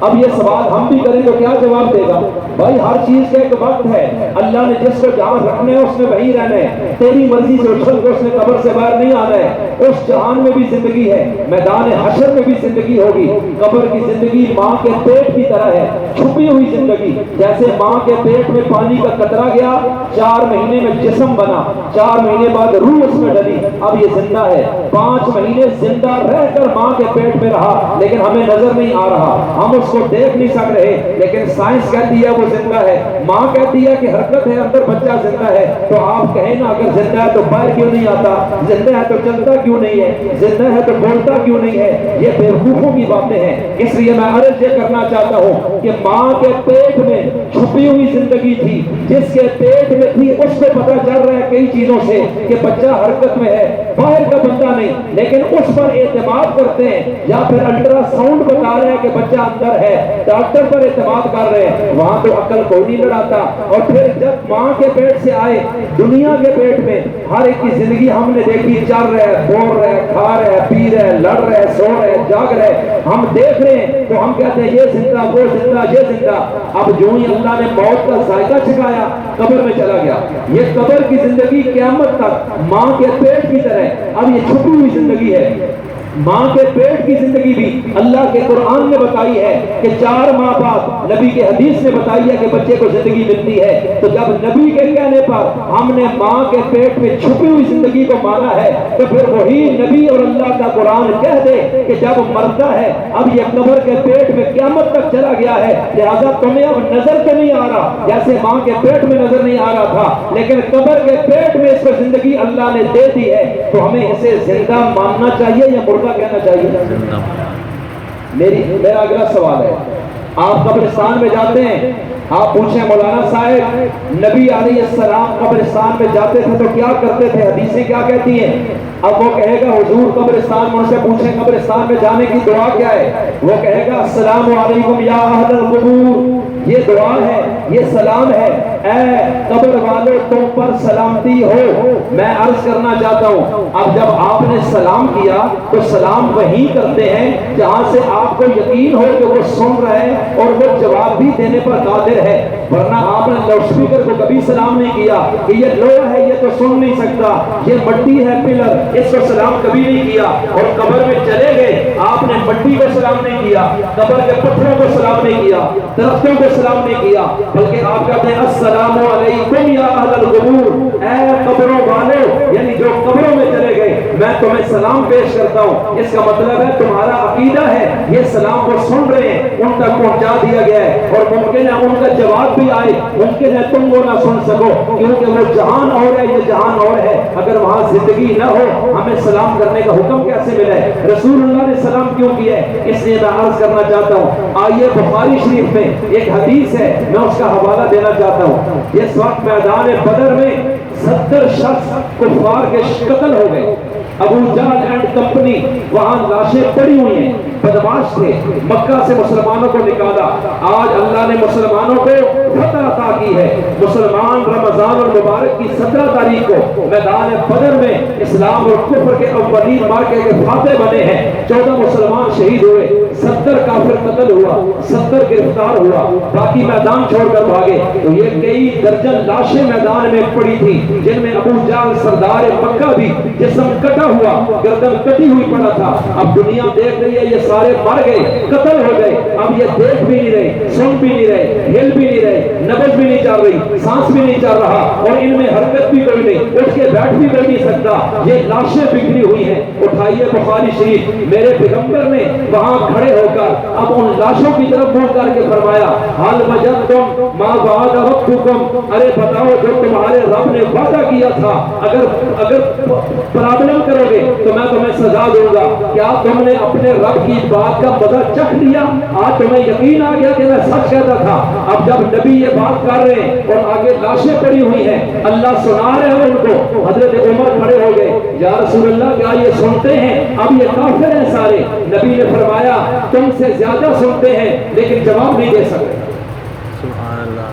اب یہ سوال ہم بھی کریں تو کیا جواب دے گا؟ بھائی ہر چیز کا ایک وقت ہے، اللہ نے جس کو جہاں رکھنا ہے اس میں وہیں رہنا ہے، تیری مرضی سے اچھل کے اس نے قبر سے باہر نہیں آنا ہے۔ اس جہان میں بھی زندگی ہے، میدان حشر میں بھی زندگی ہوگی۔ قبر کی زندگی ماں کے پیٹ کی طرح ہے، چھپی ہوئی زندگی، جیسے ماں کے پیٹ میں پانی کا قطرہ گیا، 4 مہینے میں جسم بنا، 4 مہینے بعد روح اس میں ڈلی، اب یہ زندہ ہے۔ 5 مہینے زندہ رہ کر ماں کے پیٹ میں رہا، لیکن ہمیں نظر نہیں آ رہا، ہم اس کو دیکھ نہیں سک رہے، لیکن سائنس کہتی ہے وہ زندہ ہے، ماں کہتی ہے کہ حرکت ہے، اندر بچہ زندہ ہے۔ تو آپ کہیں نا اگر زندہ ہے تو باہر کیوں نہیں آتا؟ زندہ ہے تو چلتا کیوں نہیں ہے؟ زندہ ہے تو بولتا کیوں نہیں ہے؟ یہ بیوقوفوں کی باتیں ہیں۔ اس لیے میں عرض یہ کرنا چاہتا ہوں کہ ماں کے پیٹ میں چھپی ہوئی زندگی تھی، جس کے پیٹ میں تھی اس کو پتہ چل رہا ہے کئی چیزوں سے کہ بچہ حرکت میں ہے، باہر کا بندہ نہیں، لیکن اس پر اعتماد کرتے ہیں، یا پھر الٹرا ساؤنڈ بتا رہے ہیں کہ بچہ اندر ہے، ڈاکٹر پر اعتماد کر رہے ہیں، وہاں تو عقل کوئی نہیں لڑاتا۔ اور پھر جب ماں کے پیٹ سے آئے دنیا کے پیٹ میں ہر ایک کی زندگی ہم نے دیکھی، چل رہا ہے، بول رہا ہے، کھا رہا ہے، پی رہا ہے، لڑ رہا ہے، سو رہا ہے، جاگ رہا ہے، ہم دیکھ رہے ہیں تو ہم کہتے ہیں یہ زندہ، وہ زندہ، یہ زندہ۔ اب جو ہی اللہ نے موت کا ذائقہ چھکایا قبر میں چلا گیا۔ یہ قبر کی زندگی قیامت تک ماں کے پیٹ کی طرح اب یہ چھپی ہوئی زندگی ہے۔ ماں کے پیٹ کی زندگی بھی اللہ کے قرآن نے بتائی ہے کہ 4 ماہ بعد، نبی کے حدیث نے بتائی ہے کہ بچے کو زندگی ملتی ہے۔ تو جب نبی کے کہنے پر ہم نے ماں کے پیٹ میں چھپی ہوئی زندگی کو مانا ہے، تو پھر وہی نبی اور اللہ کا قرآن کہہ دے کہ جب مرتا ہے اب یہ قبر کے پیٹ میں قیامت تک چلا گیا ہے، لہذا تمہیں اب نظر تو نہیں آ رہا، جیسے ماں کے پیٹ میں نظر نہیں آ رہا تھا، لیکن قبر کے پیٹ میں اس کو زندگی اللہ نے دے دی ہے، تو ہمیں اسے زندہ ماننا چاہیے یا مردہ کہنا چاہیے؟ میرا اگلا سوال ہے، آپ قبرستان میں جاتے ہیں، آپ پوچھیں مولانا صاحب نبی علیہ السلام قبرستان میں جاتے تھے تو کیا کرتے تھے، حدیثیں کیا کہتی ہیں؟ اب وہ کہے گا حضور قبرستان میں، ان سے پوچھیں قبرستان میں جانے کی دعا کیا ہے، وہ کہے گا السلام علیکم یا اہل القبور، یہ دعا ہے، یہ سلام ہے۔ اے قبر والوں تم پر سلامتی ہو۔ میں عرض کرنا چاہتا ہوں اب جب آپ نے سلام کیا تو سلام وہی کرتے ہیں جہاں سے آپ کو یقین ہو کہ وہ سن رہا ہے اور وہ جواب بھی دینے پر قادر ہے، ورنہ آپ نے لاؤڈ اسپیکر کو کبھی سلام نہیں کیا کہ یہ لوہا ہے یہ تو سن نہیں سکتا، یہ مٹی ہے پلر، اس کو سلام کبھی نہیں کیا۔ اور قبر میں چلے گئے، آپ نے مٹی کو سلام نہیں کیا، قبر کے پتھروں کو سلام نہیں کیا، درختوں کو سلام نہیں کیا، بلکہ آپ کہتے ہیں السلام علیکم یا اہل القبور، اے قبروں والو، یعنی جو قبروں میں چلے گئے میں تمہیں سلام پیش کرتا ہوں۔ اس کا مطلب ہے تمہارا عقیدہ ہے یہ سلام کو سن رہے ہیں، ان تک پہنچا دیا گیا ہے، اور ممکن ہے ان کا جواب بھی آئے، ممکن ہے تم وہ نہ سن سکو کیونکہ وہ جہان اور ہے، یہ جہان اور ہے۔ اگر وہاں زندگی نہ ہو ہمیں سلام کرنے کا حکم کیسے ملا ہے؟ رسول اللہ نے سلام کیوں کیا ہے؟ اس لیے میں عرض کرنا چاہتا ہوں، آئیے بخاری شریف میں ایک حدیث ہے، میں اس کا حوالہ دینا چاہتا ہوں۔ اس وقت میدان بدر میں 70 شخص کفار کے قتل ہو گئے، ابو جہل اینڈ کمپنی وہاں لاشیں پڑی ہوئی ہیں، بدماش تھے، مکہ سے مسلمانوں کو نکالا۔ آج اللہ نے مسلمانوں کو فتح عطا کی ہے، مسلمان رمضان المبارک کی 17 تاریخ کو میدان بدر میں اسلام اور کفر کے اولین مارکے کے فاتح بنے ہیں، 14 مسلمان شہید ہوئے، 70 کافر قتل ہوا، 70 گرفتار ہوا، باقی میدان چھوڑ کر بھاگے۔ تو یہ کئی درجن لاشیں میدان میں پڑی تھی، جن میں ابو جہل سردار مکہ بھی جسم کٹا ہوا، گردن کٹی ہوئی پڑا تھا۔ اب دنیا دیکھ رہی ہے یہ سارے مر گئے، قتل ہو گئے، اب یہ دیکھ بھی نہیں رہے، سن بھی نہیں رہے، ہل بھی نہیں رہے، نبض بھی نہیں چل رہی، سانس بھی نہیں چل رہا، اور ان میں حرکت بھی کوئی نہیں، اٹھ کے بیٹھ بھی کوئی نہیں سکتا، یہ لاشیں بکھری ہوئی ہیں۔ اٹھائیے بخاری شریف، میرے پیغمبر نے وہاں کھڑے ہو کر اب ان لاشوں کی طرف منہ کر کے فرمایا حال وجدتم ما وعد ربکم، ارے بتاؤ جو تمہارے رب نے وعدہ کیا تھا، اگر پرابلم کرو گے تو میں تمہیں سزا دوں گا، کیا تم نے اپنے رب کی بات کا مزہ چکھ لیا؟ آج تمہیں یقین آ گیا کہ میں سچ کہتا تھا۔ اب جب نبی یہ بات کر رہے ہیں اور آگے لاشیں پڑی ہوئی ہیں، اللہ سنا رہے ہیں ان کو، حضرت عمر کھڑے ہو گئے، یا رسول اللہ کیا یہ سنتے ہیں؟ اب یہ کافر ہیں سارے۔ نبی نے فرمایا تم سے زیادہ سنتے ہیں لیکن جواب نہیں دے سکتے، سبحان اللہ،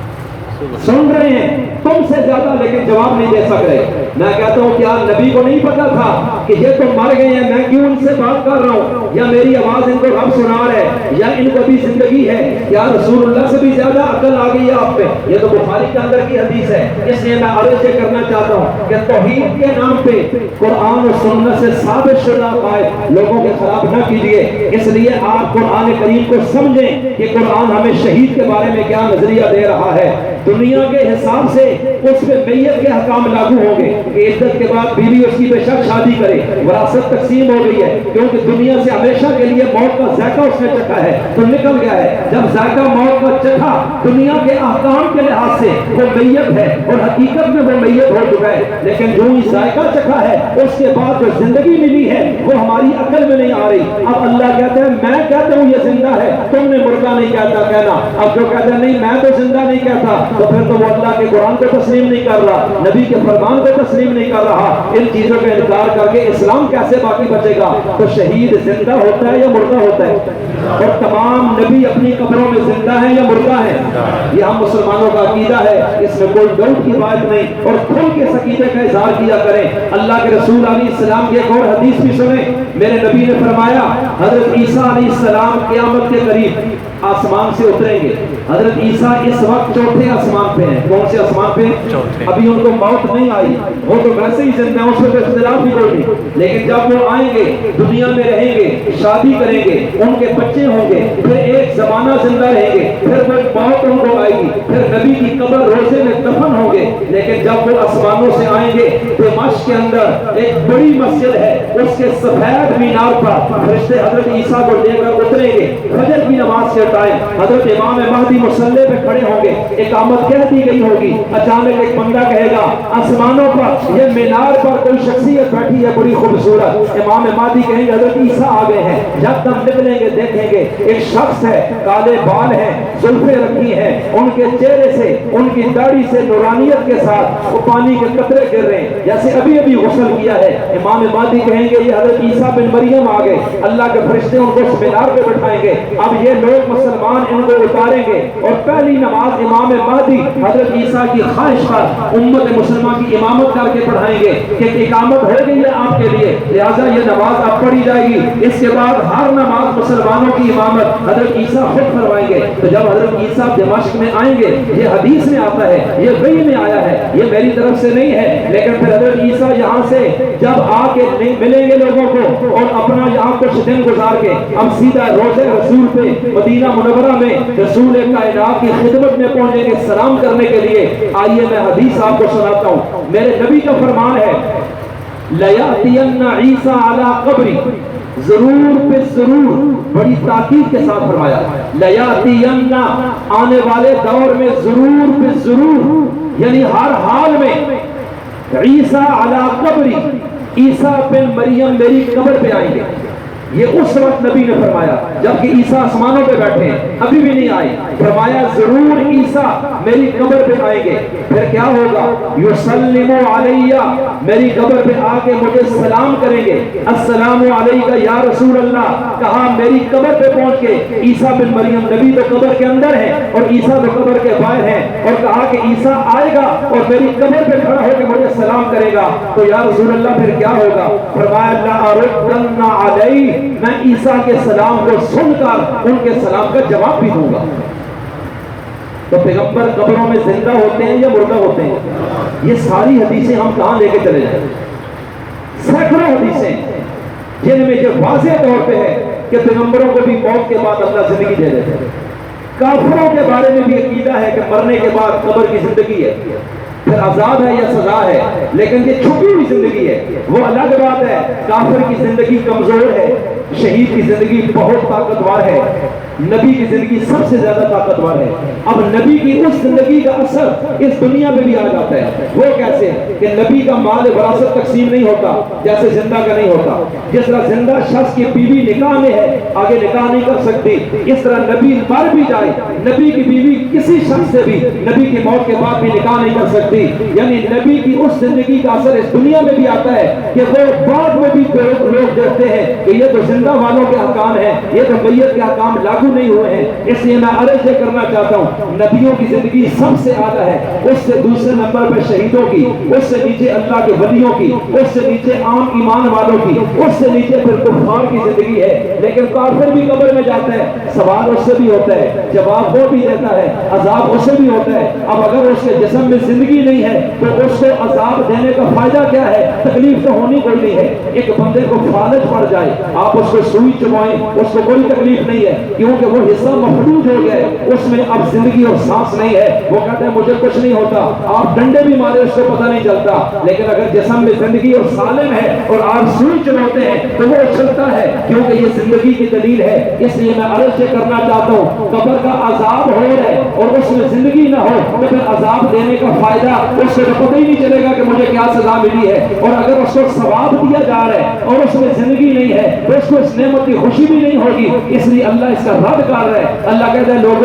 سن رہے ہیں تم سے زیادہ لیکن جواب نہیں دے سک رہے۔ میں کہتا ہوں کیا نبی کو نہیں پتا تھا کہ یہ تو مر گئے ہیں، میں کیوں ان سے بات کر رہا ہوں، یا میری آواز ان کو رب سنا رہا ہے، یا ان کو بھی زندگی ہے، یا رسول اللہ سے بھی زیادہ عقل آ گئی ہے آپ پہ؟ یہ تو بخاری کے اندر کی حدیث ہے۔ اس لیے میں عرض یہ کرنا چاہتا ہوں کہ توحید کے نام پہ قرآن و سنت سے ثابت شدہ عقائد لوگوں کے خلاف نہ کیجیے۔ اس لیے آپ قرآن کریم کو سمجھیں کہ قرآن ہمیں شہید کے بارے میں کیا نظریہ دے رہا ہے۔ دنیا کے حساب سے اس پہ میت کے حکام لاگو ہوں گے کہ عدت کے بعد بیوی اس کی بے شک شادی کرے، وراثت تقسیم ہو گئی ہے، کیونکہ دنیا سے ہمیشہ کے لیے موت کا ذائقہ اس نے چکھا ہے تو نکل گیا ہے۔ جب ذائقہ موت کا چکھا دنیا کے احکام کے لحاظ سے وہ میت ہے اور حقیقت میں وہ میت ہو چکا ہے، لیکن جو ہی ذائقہ چکھا ہے اس کے بعد جو زندگی ملی ہے وہ ہماری عقل میں نہیں آ رہی۔ اب اللہ کہتا ہے میں کہتا ہوں یہ زندہ ہے، تم نے مردہ نہیں کہنا۔ اب جو کہتا ہے نہیں میں تو زندہ نہیں کہتا، تو پھر تو وہ اللہ کے قرآن کو تسلیم نہیں کر رہا، نبی کے فرمان کو تسلیم نہیں کر رہا۔ ان چیزوں کا انکار کر کے اسلام کیسے باقی بچے گا؟ تو شہید زندہ ہوتا ہے یا مردہ ہوتا ہے؟ اور تمام نبی اپنی قبروں میں زندہ ہیں یا مردہ ہیں؟ یہ ہم مسلمانوں کا عقیدہ ہے، اس میں کوئی ڈاؤٹ کی بات نہیں، اور کھل کے اس عقیدے کا اظہار کیا کریں۔ اللہ کے رسول علیہ السلام کی ایک اور حدیث بھی سنیں، میرے نبی نے فرمایا حضرت عیسیٰ علیہ السلام قیامت کے قریب آسمان سے اتریں گے۔ حضرت عیسیٰ اس وقت چوتھے آسمان پہ ہیں۔ کون سے آسمان پہ؟ ابھی ان کو موت نہیں آئی، وہ تو ویسے ہی زندہ ہیں، اس میں اختلاف بھی کوئی نہیں، لیکن جب وہ آئیں گے دنیا میں رہیں گے، شادی کریں گے، ان کے بچے ہوں گے، پھر ایک زمانہ زندہ رہیں گے، پھر وہ موت ان کو آئے گی، پھر نبی کی قبر روزے میں دفن ہوں گے۔ لیکن جب وہ آسمانوں سے آئیں گے دمشق کے اندر ایک بڑی مسجد ہے، اس کے سفید مینار پر فرشتے حضرت عیسیٰ کو لے کر اتریں گے۔ فجر کی نماز کے ٹائم حضرت امام مہدی مصلی پہ کھڑے ہوں گے، اقامت کہہ دی گئی ہوگی، اچانک ایک بندہ کہے گا آسمانوں پر یہ مینار پر کوئی شخصیت بیٹھی ہے بڑی خوبصورت۔ امام مہدی کہیں گے حضرت عیسیٰ آ گئے ہیں۔ جب تک نکلیں گے دیکھیں گے ایک شخص ہے، کالے بال ہیں، زلفیں رکھی ہیں، ان کے چہرے سے ان کی داڑھی سے نورانیت کے ساتھ وہ پانی کے قطرے گر رہے ہیں جیسے ابھی ابھی غسل کیا ہے۔ امام مہدی کہیں گے یہ حضرت عیسیٰ بن مریم آ گئے، اللہ کے فرشتے ان کو اس مینار پہ بٹھائیں گے۔ اب یہ لوگ مسلمان ان کو اتاریں گے اور پہلی نماز امام مہدی مہدی حضرت عیسیٰ کی خواہش پر امت مسلمہ کی امامت کر کے پڑھائیں گے کہ اقامت ہو گئی ہے آپ کے لیے، لہٰذا یہ نماز اب پڑھی جائے گی، اس کے بعد ہر نماز مسلمانوں کی امامت حضرت عیسیٰ خود کروائیں گے۔ تو جب حضرت عیسیٰ دمشق میں آئیں گے، یہ حدیث میں آتا ہے، یہ وحی میں آیا ہے، یہ میری طرف سے نہیں ہے، لیکن پھر حضرت عیسیٰ یہاں سے جب آ کے ملیں گے لوگوں کو اور اپنا یہاں کچھ دن گزار کے ہم سیدھا روضہ رسول پہ مدینہ منورہ میں رسول کائنات کی خدمت میں پہنچیں گے سلام کرنے کے لیے۔ آئیے میں حدیث آپ کو سناتا ہوں، میرے نبی کا فرمان ہے لَيَأْتِيَنَّ عِيسَىٰ عَلَىٰ قَبْرِ، ضرور پہ ضرور، بڑی تاکید کے ساتھ فرمایا لَيَأْتِيَنَّ، آنے والے دور میں ضرور پہ ضرور، یعنی ہر حال میں، عیسیٰ علی قبری، عیسیٰ بن مریم میری قبر پہ آئیں گے۔ یہ اس وقت نبی نے فرمایا جبکہ عیسیٰ آسمانوں پہ بیٹھے ہیں، ابھی بھی نہیں آئے، فرمایا ضرور عیسیٰ میری قبر پہ آئیں گے۔ پھر کیا ہوگا؟ یسلم علیہ، میری قبر پہ آ کے مجھے سلام کریں گے، السلام علیکہ یا رسول اللہ، کہا میری قبر پہ پہنچ کے عیسیٰ بن مریم، نبی تو قبر کے اندر ہے اور عیسیٰ تو قبر کے باہر ہیں، اور کہا کہ عیسیٰ آئے گا اور میری قبر پہ کھڑا ہو کے مجھے سلام کرے گا، تو یا رسول اللہ پھر کیا ہوگا؟ فرمایا لَأَرُدَّنَّ عَلَيْهِ، میں عیسیٰ کے سلام کو سن کر ان کے سلام کا جواب بھی دوں گا۔ تو پیغمبر قبروں میں زندہ ہوتے ہیں یا مردہ ہوتے ہیں؟ یہ ساری حدیثیں ہم کہاں لے کے چلے جائیں؟ سینکڑوں حدیثیں جن میں یہ واضح طور پہ ہے کہ پیغمبروں کو بھی موت کے بعد اللہ زندگی دے دیتے ہیں۔ کافروں کے بارے میں بھی عقیدہ ہے کہ مرنے کے بعد قبر کی زندگی ہے، پھر عذاب ہے یا سزا ہے، لیکن یہ چھپی ہوئی زندگی ہے، وہ الگ بات ہے۔ کافر کی زندگی کمزور ہے، شہید کی زندگی بہت طاقتور ہے، نبی کی زندگی سب سے زیادہ طاقتور ہے۔ اب نبی کی اس زندگی کا اثر اس دنیا میں بھی آ جاتا ہے۔ وہ کیسے کہ نبی کا مال وراثت تقسیم نہیں ہوتا جیسے زندہ کا نہیں ہوتا۔ جس طرح زندہ شخص کی بیوی نکاح میں ہے، آگے نکاح نہیں کر سکتی، اس طرح نبی مر بھی جائے، نبی کی بیوی کسی شخص سے بھی نبی کی موت کے بعد بھی نکاح نہیں کر سکتی۔ یعنی نبی کی اس زندگی کا اثر اس دنیا میں بھی آتا ہے کہ وہ بعد میں بھی لوگ دیکھتے ہیں کہ یہ تو زندہ والوں کے احکام ہیں، یہ تو میت کے احکام لاگو نہیں ہوئے ہیں۔ اس لیے میں عرض یہ کرنا چاہتا ہوں، نبیوں کی زندگی سب سے اعلیٰ ہے، اس سے دوسرے نمبر پہ شہیدوں کی، اس سے نیچے اللہ کے ولیوں کی، اس سے نیچے عام ایمان والوں کی، اس سے نیچے پھر کفار کی زندگی ہے۔ لیکن کافر بھی قبر میں جاتا ہے، سوال اس سے بھی ہوتا ہے، جواب وہ بھی دیتا ہے، عذاب اس سے بھی ہوتا ہے۔ اب اگر اس کے جسم میں زندگی نہیں ہے تو اس کو عذاب دینے کا فائدہ کیا ہے؟ تکلیف تو ہونی کوئی نہیں ہے۔ ایک بندے کو فالج پڑ جائے، آپ اس کو سوئی چبائیں، اس کو کوئی تکلیف نہیں ہے، کیونکہ وہ حصہ مفلوج ہو گئے، اس میں اب زندگی اور سانس نہیں ہے۔ وہ کہتے ہیں مجھے کچھ نہیں ہوتا، آپ ڈنڈے بھی مارے اس کو پتہ نہیں چلتا، لیکن اگر جسم میں زندگی اور سالم ہے اور آپ سوئی چلاتے ہیں تو وہ اچھلتا ہے، کیونکہ یہ زندگی کی دلیل ہے۔ اس لیے میں عرض یہ کرنا چاہتا ہوں، قبر کا عذاب ہو رہا ہے اور اس میں زندگی نہ ہو تو پھر عذاب دینے کا فائدہ اس سے پتہ ہی نہیں چلے گا کہ مجھے کیا سزا ملی ہے۔ اور اگر اس کو ثواب دیا جا رہا ہے اور اس میں زندگی نہیں ہے تو اس کو اس نعمت کی خوشی بھی نہیں ہوگی، اس لیے اللہ اس کا رد کر رہا ہے۔ اللہ کہتا ہے لوگوں،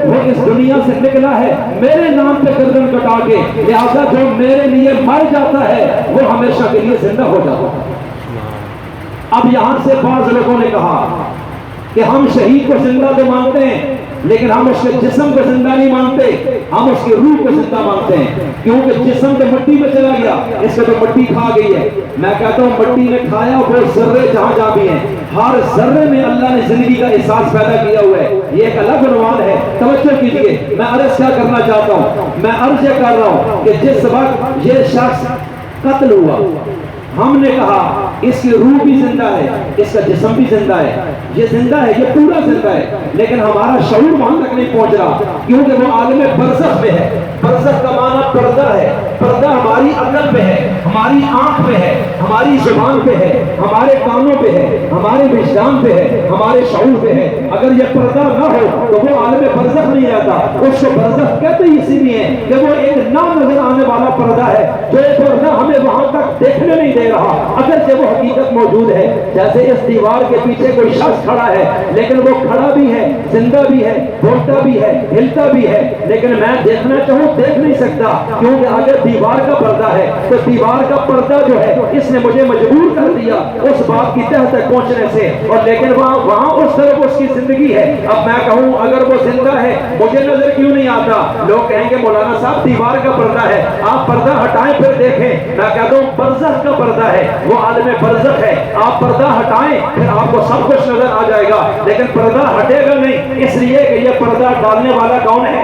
وہ اس دنیا سے نکلا ہے میرے نام پہ گردن کٹا کے، لہذا جو میرے لیے مر جاتا ہے وہ ہمیشہ کے لیے زندہ ہو جاتا ہے۔ اب یہاں سے بعض لوگوں نے کہا کہ ہم شہید کو زندہ تو مانتے ہیں لیکن ہم اس کے جسم کو زندہ نہیں مانتے، ہم اس کی روح کو زندہ مانتے ہیں، کیونکہ جسم تو مٹی میں چلا گیا، اس کو تو مٹی کھا گئی ہے۔ میں کہتا ہوں مٹی نے کھایا، وہ ذرے جہاں جہاں بھی ہیں، ہر ذرے میں اللہ نے زندگی کا احساس پیدا کیا ہوا ہے۔ یہ ایک الگ عنوان ہے، توجہ کیجیے۔ میں عرض کیا کرنا چاہتا ہوں، میں عرض یہ کر رہا ہوں کہ جس وقت یہ شخص قتل ہوا، ہم نے کہا اس کی روح بھی زندہ ہے، اس کا جسم بھی زندہ ہے، یہ زندہ ہے، یہ پورا زندہ ہے، لیکن ہمارا شعور وہاں تک نہیں پہنچ رہا کیونکہ وہ عالم برزخ میں ہے۔ برزخ کا معنی پردہ ہے، پردہ ہماری عقل پہ ہے، ہماری آنکھ پہ ہے، ہماری زبان پہ ہے، ہمارے کانوں پہ ہے، ہمارے وجدان پہ ہے، ہمارے شعور پہ ہے۔ اگر یہ پردہ نہ ہو تو وہ عالم برزخ نہیں آتا۔ اس کو برزخ کہتے ہی اسی لیے ہیں کہ وہ ایک نہ نظر آنے والا پردہ ہے جو پردہ ہمیں وہاں تک دیکھنے نہیں دے رہا، اگرچہ وہ حقیقت موجود ہے۔ جیسے اس دیوار کے پیچھے کوئی شخص کھڑا ہے لیکن وہ کھڑا بھی ہے، زندہ بھی ہے، بولتا بھی ہے، ہلتا بھی ہے، لیکن میں دیکھنا چاہوں دیکھ نہیں سکتا کیونکہ اگر دیوار کا پردہ ہے تو دیوار کا پردہ جو ہے اس نے مجھے مجبور کر دیا اس بات کی تہ تک پہنچنے سے، اور لیکن وہاں وہاں اس طرف اس کی زندگی ہے. اب میں کہوں اگر وہ زندہ ہے مجھے نظر کیوں نہیں آتا؟ لوگ کہیں گے مولانا صاحب دیوار کا پردہ ہے, آپ پردہ ہٹائیں پھر دیکھیں. میں کہتا ہوں برزخ کا پردہ ہے, وہ عالم برزخ ہے. آپ پردہ ہٹائیں پھر آپ کو سب کچھ نظر آ جائے گا, لیکن پردہ ہٹے گا نہیں, اس لیے کہ یہ پردہ ڈالنے والا کون ہے؟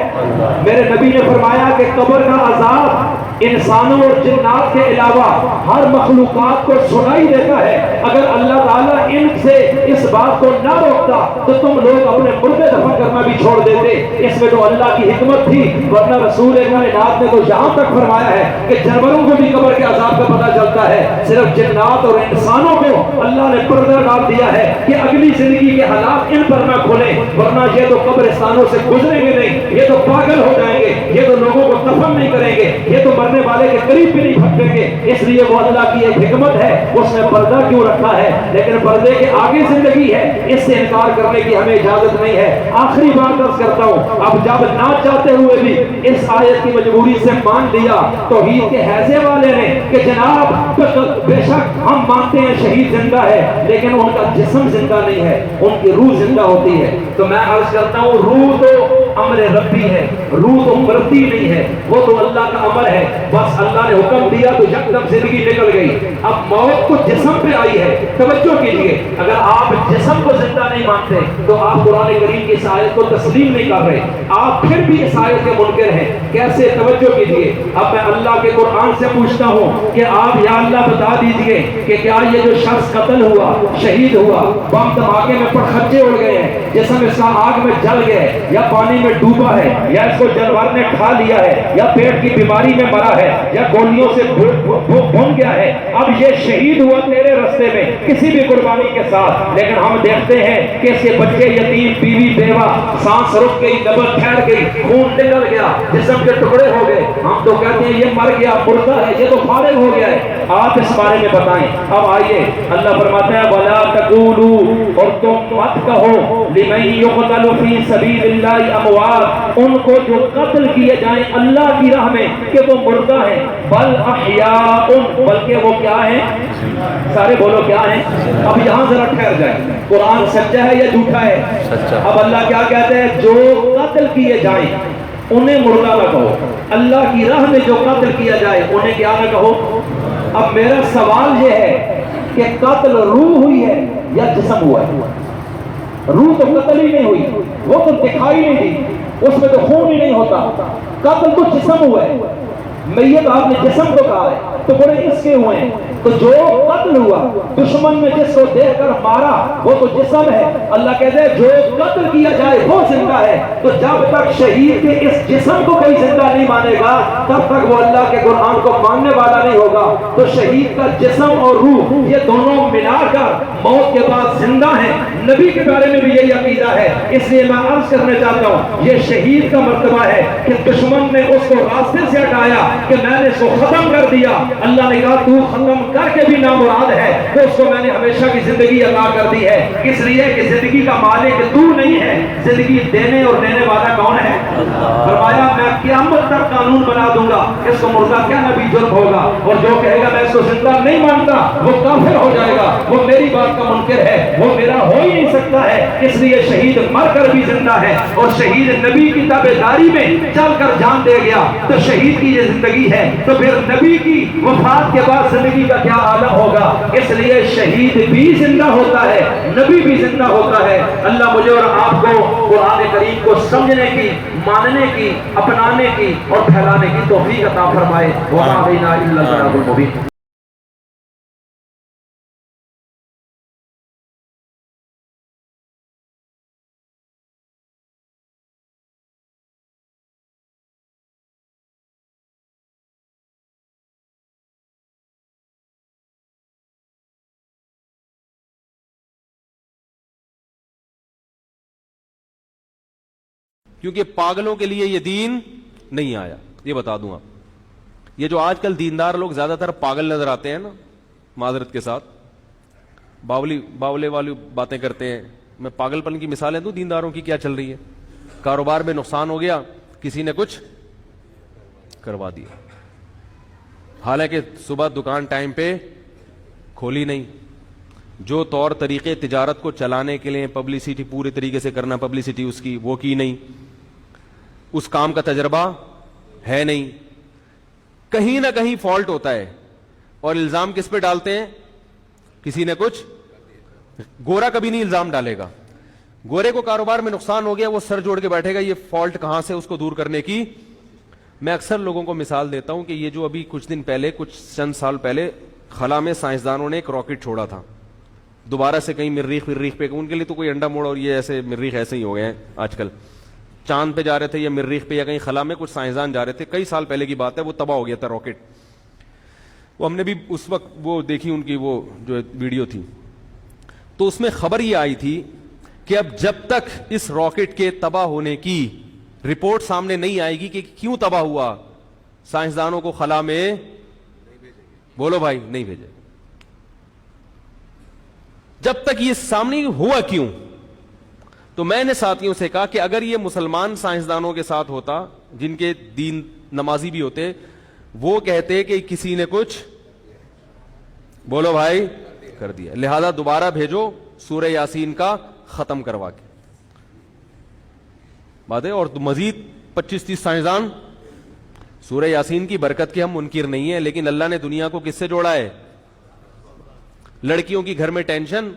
میرے نبی نے فرمایا کہ قبر کا عذاب انسانوں اور جنات کے علاوہ ہر مخلوقات کو سنائی دیتا ہے. اگر اللہ تعالیٰ ان سے اس بات کو نہ روکتا تو تم لوگ اپنے مردے دفن کرنا بھی چھوڑ دیتے. اس میں تو اللہ کی حکمت تھی, ورنہ رسول کائنات نے تو یہاں تک فرمایا ہے کہ جانوروں کو بھی قبر کے عذاب کا پتہ چلتا ہے, صرف جنات اور انسانوں کو اللہ نے پردہ ڈال دیا ہے کہ اگلی زندگی کے حالات ان پر نہ کھلیں, ورنہ یہ تو قبرستانوں سے گزریں گے نہیں, یہ تو پاگل ہو جائیں گے, یہ تو لوگوں کو دفن نہیں کریں گے, یہ تو مرنے والے کے قریب بھی نہیں پھٹکیں گے. اس لیے وہ اللہ کی ایک حکمت ہے, اس نے پردہ کیوں رکھا ہے, لیکن پردے کے آگے زندگی ہے, اس سے انکار کرنے کی ہمیں اجازت نہیں ہے. آخری بات عرض کرتا ہوں, اب جب نہ چاہتے ہوئے بھی اس آیت کی مجبوری سے مان لیا توحید کے حیضے والے نے کہ جناب بے شک ہم مانتے ہیں شہید زندہ ہے, لیکن ان کا جسم زندہ نہیں ہے, ان کی روح زندہ ہوتی ہے. تو میں عرض کرتا ہوں روح تو امر ربی ہے, روح تو مرتی نہیں ہے, وہ تو اللہ کا امر ہے. بس اللہ نے حکم دیا تو یکدم زندگی نکل گئی. اب موت تو جسم پہ آئی ہے, توجہ کیجئے, اگر آپ جسم کو زندہ نہیں مانتے تو آپ قرآن کریم کی اس آیت کو تسلیم نہیں کر رہے, آپ پھر بھی اس آیت کے منکر ہیں. کیسے؟ توجہ کیجئے. اب میں اللہ کے قرآن سے پوچھتا ہوں کہ آپ یا اللہ بتا دیجئے کہ کیا یہ جو شخص قتل ہوا, شہید ہوا, بم دھماکے میں پرخچے اڑ گئے ہیں, جسم اس کا آگ میں جل گئے, یا پانی میں ڈوبا ہے, یا اس کو جانور نے کھا لیا ہے, یا پیٹ کی بیماری میں مرا ہے, یا گولیوں سے بھن گیا ہے, اب یہ شہید ہوا تیرے رستے میں کسی بھی قربانی کے ساتھ, لیکن ہم دیکھتے ہیں کہ اس کے بچے یتیم, بیوی بیوہ, سانس رک گئی, نبض ٹھہر گئی, خون نکل گیا, جسم کے ٹکڑے ہو گئے, ہم تو کہتے ہیں یہ مر گیا, مردہ ہے, یہ تو فارغ ہو گیا ہے. آپ اس بارے میں بتائیں. اب آئیے, اللہ فرماتے ہیں وَلَا تَقُولُوا, اور تم مت کہو لِمَن يُقْتَلُ فِي سَبِيلِ اللَّهِ أَمْوَاتٌ, ان کو جو قتل کیے جائیں اللہ کی راہ میں کہ وہ مردہ ہیں, بل احیاء, بلکہ وہ کیا ہیں؟ سارے بولو کیا ہیں؟ اب یہاں ذرا ٹھہر جائیں, قرآن سچا ہے یا جھوٹا ہے؟ اب اللہ کیا کہتے ہیں؟ جو قتل کیے جائیں انہیں مردہ نہ کہو, اللہ کی راہ میں جو قتل کیا جائے انہیں کیا نہ کہو. اب میرا سوال یہ ہے کہ قتل روح ہوئی ہے یا جسم ہوا ہے؟ روح تو قتل ہی نہیں ہوئی, وہ تو دکھائی نہیں دی, اس میں تو خون ہی نہیں ہوتا. قتل تو جسم ہوا ہے, میت آپ نے جسم کو کہا ہے, تو بڑے اس کے ہوئے ہیں. تو جو قتل ہوا, دشمن نے جس کو دیکھ کر مارا وہ تو جسم ہے. اللہ کہتے ہیں جو قتل کیا جائے وہ زندہ ہے. تو جب تک شہید کے اس جسم کو کوئی زندہ نہیں مانے گا تب تک وہ اللہ کے قرآن کو ماننے والا نہیں ہوگا. تو شہید کا جسم اور روح یہ دونوں ملا کر موت کے بعد زندہ ہیں. نبی کے بارے میں بھی یہی عقیدہ ہے. اس لیے میں عرض کرنا چاہتا ہوں یہ شہید کا مرتبہ ہے کہ دشمن نے اس کو راستے سے ہٹایا کہ میں نے اس کو ختم کر دیا. اللہ نے کہا تو ختم کر کے بھی نامراد ہے, تو اس کو میں نے ہمیشہ کی زندگی عطا کر دی ہے. اس لیے کہ زندگی کا مالک تو نہیں ہے, زندگی دینے اور دینے والا کون ہے؟ فرمایا میں قیامت تک قانون بنا دوں گا, اس کو مردہ کہنا بھی جرم ہوگا, اور جو کہے گا میں اس کو زندہ نہیں مانتا وہ کافر ہو جائے گا, وہ میری بات کا منکر ہے, وہ میرا ہو ہی نہیں سکتا ہے. اس لیے شہید مر کر بھی زندہ ہے, اور شہید نبی کی تابعداری میں چل کر جان دے گیا تو شہید کی یہ زندگی ہے. تو پھر نبی کی وفات کے بعد زندگی کا کیا عالم ہوگا؟ اس لیے شہید بھی زندہ ہوتا ہے, نبی بھی زندہ ہوتا ہے. اللہ مجھے اور آپ کو قرآن کریم کو سمجھنے کی, ماننے کی, اپنانے کی اور پھیلانے کی توفیق عطا فرمائے. وَمَا عَلَيْنَا إِلَّا الْبَلَاغُ الْمُبِينُ. کیونکہ پاگلوں کے لیے یہ دین نہیں آیا. یہ بتا دوں آپ, یہ جو آج کل دیندار لوگ زیادہ تر پاگل نظر آتے ہیں نا, معذرت کے ساتھ باولے والی باتیں کرتے ہیں. میں پاگل پن کی مثالیں دوں دینداروں کی کیا چل رہی ہے. کاروبار میں نقصان ہو گیا, کسی نے کچھ کروا دیا, حالانکہ صبح دکان ٹائم پہ کھولی نہیں, جو طور طریقے تجارت کو چلانے کے لیے پبلسٹی پورے طریقے سے کرنا، پبلسٹی اس کی وہ کی نہیں، اس کام کا تجربہ ہے نہیں، کہیں نہ کہیں فالٹ ہوتا ہے، اور الزام کس پہ ڈالتے ہیں؟ کسی نے کچھ، گورا کبھی نہیں الزام ڈالے گا، گورے کو کاروبار میں نقصان ہو گیا وہ سر جوڑ کے بیٹھے گا یہ فالٹ کہاں سے، اس کو دور کرنے کی۔ میں اکثر لوگوں کو مثال دیتا ہوں کہ یہ جو ابھی کچھ دن پہلے، کچھ چند سال پہلے خلا میں سائنسدانوں نے ایک راکٹ چھوڑا تھا، دوبارہ سے کہیں مریخ پہ، ان کے لیے تو کوئی انڈا موڑ اور یہ ایسے مریخ ایسے ہی ہو گئے ہیں آج کل، چاند پہ جا رہے تھے یا مریخ پہ یا کہیں خلا میں کچھ سائنسدان جا رہے تھے، کئی سال پہلے کی بات ہے، وہ تباہ ہو گیا تھا راکٹ، وہ ہم نے بھی اس وقت وہ دیکھی ان کی وہ جو ویڈیو تھی، تو اس میں خبر یہ آئی تھی کہ اب جب تک اس راکٹ کے تباہ ہونے کی رپورٹ سامنے نہیں آئے گی کہ کیوں تباہ ہوا، سائنسدانوں کو خلا میں بولو بھائی نہیں بھیجے، جب تک یہ سامنے ہوا کیوں۔ تو میں نے ساتھیوں سے کہا کہ اگر یہ مسلمان سائنسدانوں کے ساتھ ہوتا جن کے دین نمازی بھی ہوتے، وہ کہتے کہ کسی نے کچھ بولو بھائی کر دیا، لہذا دوبارہ بھیجو سورہ یاسین کا ختم کروا کے بات ہے، اور مزید 25-30 سائنسدان۔ سورہ یاسین کی برکت کے ہم منکر نہیں ہیں، لیکن اللہ نے دنیا کو کس سے جوڑا ہے؟ لڑکیوں کی گھر میں ٹینشن،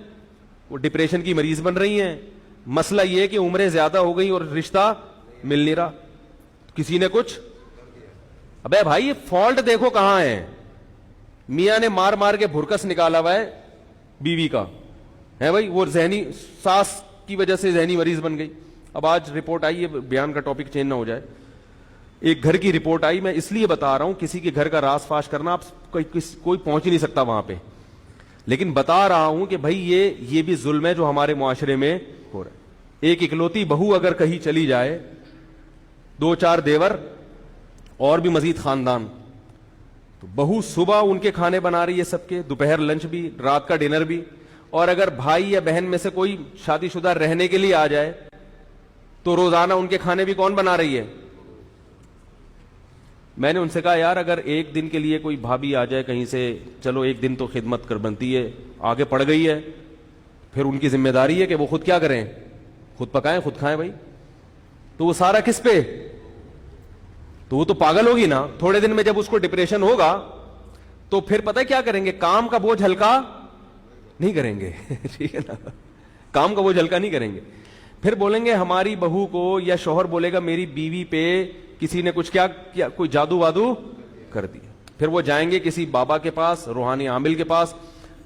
وہ ڈپریشن کی مریض بن رہی ہیں، مسئلہ یہ کہ عمریں زیادہ ہو گئی اور رشتہ مل نہیں رہا، کسی نے کچھ، ابے بھائی یہ فالٹ دیکھو کہاں ہے، میاں نے مار مار کے بھرکس نکالا ہوا ہے بیوی کا ہے بھائی، وہ ذہنی ساس کی وجہ سے ذہنی مریض بن گئی۔ اب آج رپورٹ آئی ہے، بیان کا ٹاپک چینج نہ ہو جائے، ایک گھر کی رپورٹ آئی، میں اس لیے بتا رہا ہوں کسی کے گھر کا راز فاش کرنا آپ کوئی پہنچ ہی نہیں سکتا وہاں پہ، لیکن بتا رہا ہوں کہ بھائی یہ بھی ظلم ہے جو ہمارے معاشرے میں ہو رہا ہے۔ ایک اکلوتی بہو اگر کہیں چلی جائے، 2-4 دیور اور بھی مزید خاندان، تو بہو صبح ان کے کھانے بنا رہی ہے سب کے، دوپہر لنچ بھی، رات کا ڈنر بھی، اور اگر بھائی یا بہن میں سے کوئی شادی شدہ رہنے کے لیے آ جائے تو روزانہ ان کے کھانے بھی کون بنا رہی ہے؟ میں نے ان سے کہا یار اگر ایک دن کے لیے کوئی بھابھی آ جائے کہیں سے، چلو ایک دن تو خدمت کر بنتی ہے، آگے پڑ گئی ہے، پھر ان کی ذمہ داری ہے کہ وہ خود کیا کریں، خود پکائیں خود کھائیں بھائی، تو وہ سارا کس پہ؟ تو وہ تو پاگل ہوگی نا، تھوڑے دن میں جب اس کو ڈپریشن ہوگا تو پھر پتہ کیا کریں گے، کام کا بوجھ ہلکا نہیں کریں گے ٹھیک ہے نا، کام کا بوجھ ہلکا نہیں کریں گے، پھر بولیں گے ہماری بہو کو، یا شوہر بولے گا میری بیوی پہ کسی نے کچھ کیا کوئی جادو وادو کر دیا، پھر وہ جائیں گے کسی بابا کے پاس، روحانی عامل کے پاس،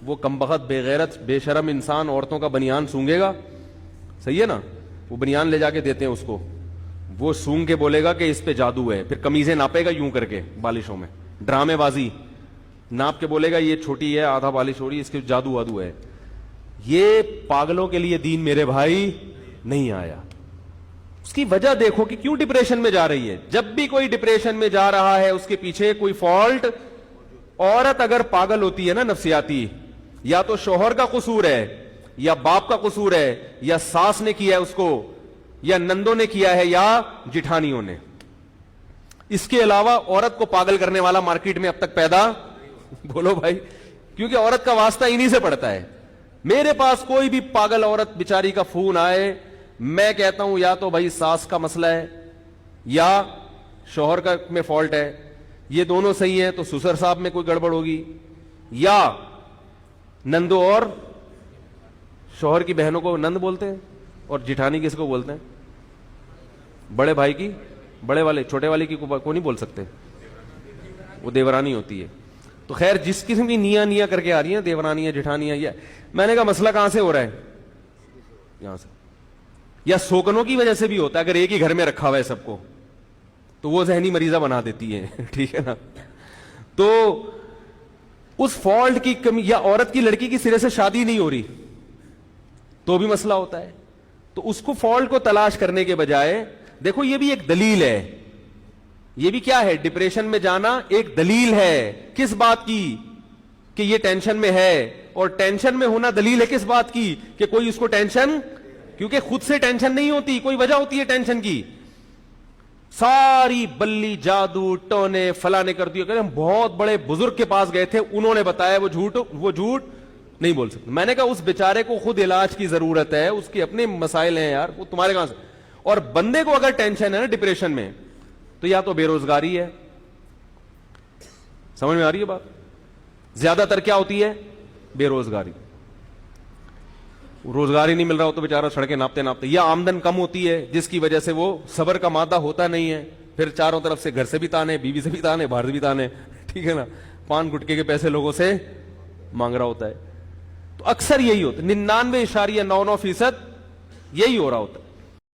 وہ کمبخت بے غیرت بے شرم انسان عورتوں کا بنیان سونگے گا، صحیح ہے نا، وہ بنیان لے جا کے دیتے ہیں اس کو، وہ سونگ کے بولے گا کہ اس پہ جادو ہے، پھر قمیضیں ناپے گا یوں کر کے بالشوں میں، ڈرامے بازی ناپ کے بولے گا یہ چھوٹی ہے آدھا بالش ہو رہی ہے، اس کے جادو وادو ہے۔ یہ پاگلوں کے لیے دین میرے بھائی نہیں آیا۔ اس کی وجہ دیکھو کہ کیوں ڈپریشن میں جا رہی ہے، جب بھی کوئی ڈپریشن میں جا رہا ہے اس کے پیچھے کوئی فالٹ، عورت اگر پاگل ہوتی ہے نا نفسیاتی، یا تو شوہر کا قصور ہے، یا باپ کا قصور ہے، یا ساس نے کیا ہے اس کو، یا نندوں نے کیا ہے، یا جٹھانیوں نے۔ اس کے علاوہ عورت کو پاگل کرنے والا مارکیٹ میں اب تک پیدا بولو بھائی، کیونکہ عورت کا واسطہ انہی سے پڑتا ہے۔ میرے پاس کوئی بھی پاگل عورت بیچاری کا فون آئے، میں کہتا ہوں یا تو بھائی ساس کا مسئلہ ہے یا شوہر کا میں فالٹ ہے، یہ دونوں صحیح ہیں تو سسر صاحب میں کوئی گڑبڑ ہوگی، یا نندو اور شوہر کی بہنوں کو نند بولتے ہیں، اور جٹھانی کس کو بولتے ہیں؟ بڑے بھائی کی، بڑے والے چھوٹے والے کی کو نہیں بول سکتے، وہ دیورانی ہوتی ہے۔ تو خیر جس قسم کی نیا کر کے آ رہی ہیں دیورانیاں جٹھانیاں، یہ میں نے کہا مسئلہ کہاں سے ہو رہا ہے؟ یہاں سے، یا سوکنوں کی وجہ سے بھی ہوتا ہے، اگر ایک ہی گھر میں رکھا ہوا ہے سب کو تو وہ ذہنی مریضہ بنا دیتی ہے ٹھیک ہے نا۔ تو اس فالٹ کی کمی، یا عورت کی لڑکی کی سرے سے شادی نہیں ہو رہی تو بھی مسئلہ ہوتا ہے، تو اس کو فالٹ کو تلاش کرنے کے بجائے دیکھو یہ بھی ایک دلیل ہے، یہ بھی کیا ہے، ڈپریشن میں جانا ایک دلیل ہے کس بات کی کہ یہ ٹینشن میں ہے، اور ٹینشن میں ہونا دلیل ہے کس بات کی کہ کوئی اس کو ٹینشن، کیونکہ خود سے ٹینشن نہیں ہوتی، کوئی وجہ ہوتی ہے ٹینشن کی، ساری بلی جادو ٹونے فلاں نے کر دیا۔ ہم بہت بڑے بزرگ کے پاس گئے تھے، انہوں نے بتایا وہ جھوٹ نہیں بول سکتے. میں نے کہا اس بیچارے کو خود علاج کی ضرورت ہے, اس کے اپنے مسائل ہیں یار, وہ تمہارے کہاں سے. اور بندے کو اگر ٹینشن ہے نا ڈپریشن میں, تو یا تو بے روزگاری ہے. سمجھ میں آ رہی ہے بات؟ زیادہ تر کیا ہوتی ہے؟ بے روزگاری. روزگار ہی نہیں مل رہا ہو تو بیچارہ سڑکیں ناپتے ناپتے, یا آمدن کم ہوتی ہے جس کی وجہ سے وہ صبر کا مادہ ہوتا نہیں ہے, پھر چاروں طرف سے گھر سے بھی تانے, بیوی سے بھی تانے, باہر سے بھی تانے, ٹھیک ہے نا, پان گٹکے کے پیسے لوگوں سے مانگ رہا ہوتا ہے. تو اکثر یہی ہوتا ہے, 99.99% یہی ہو رہا ہوتا ہے.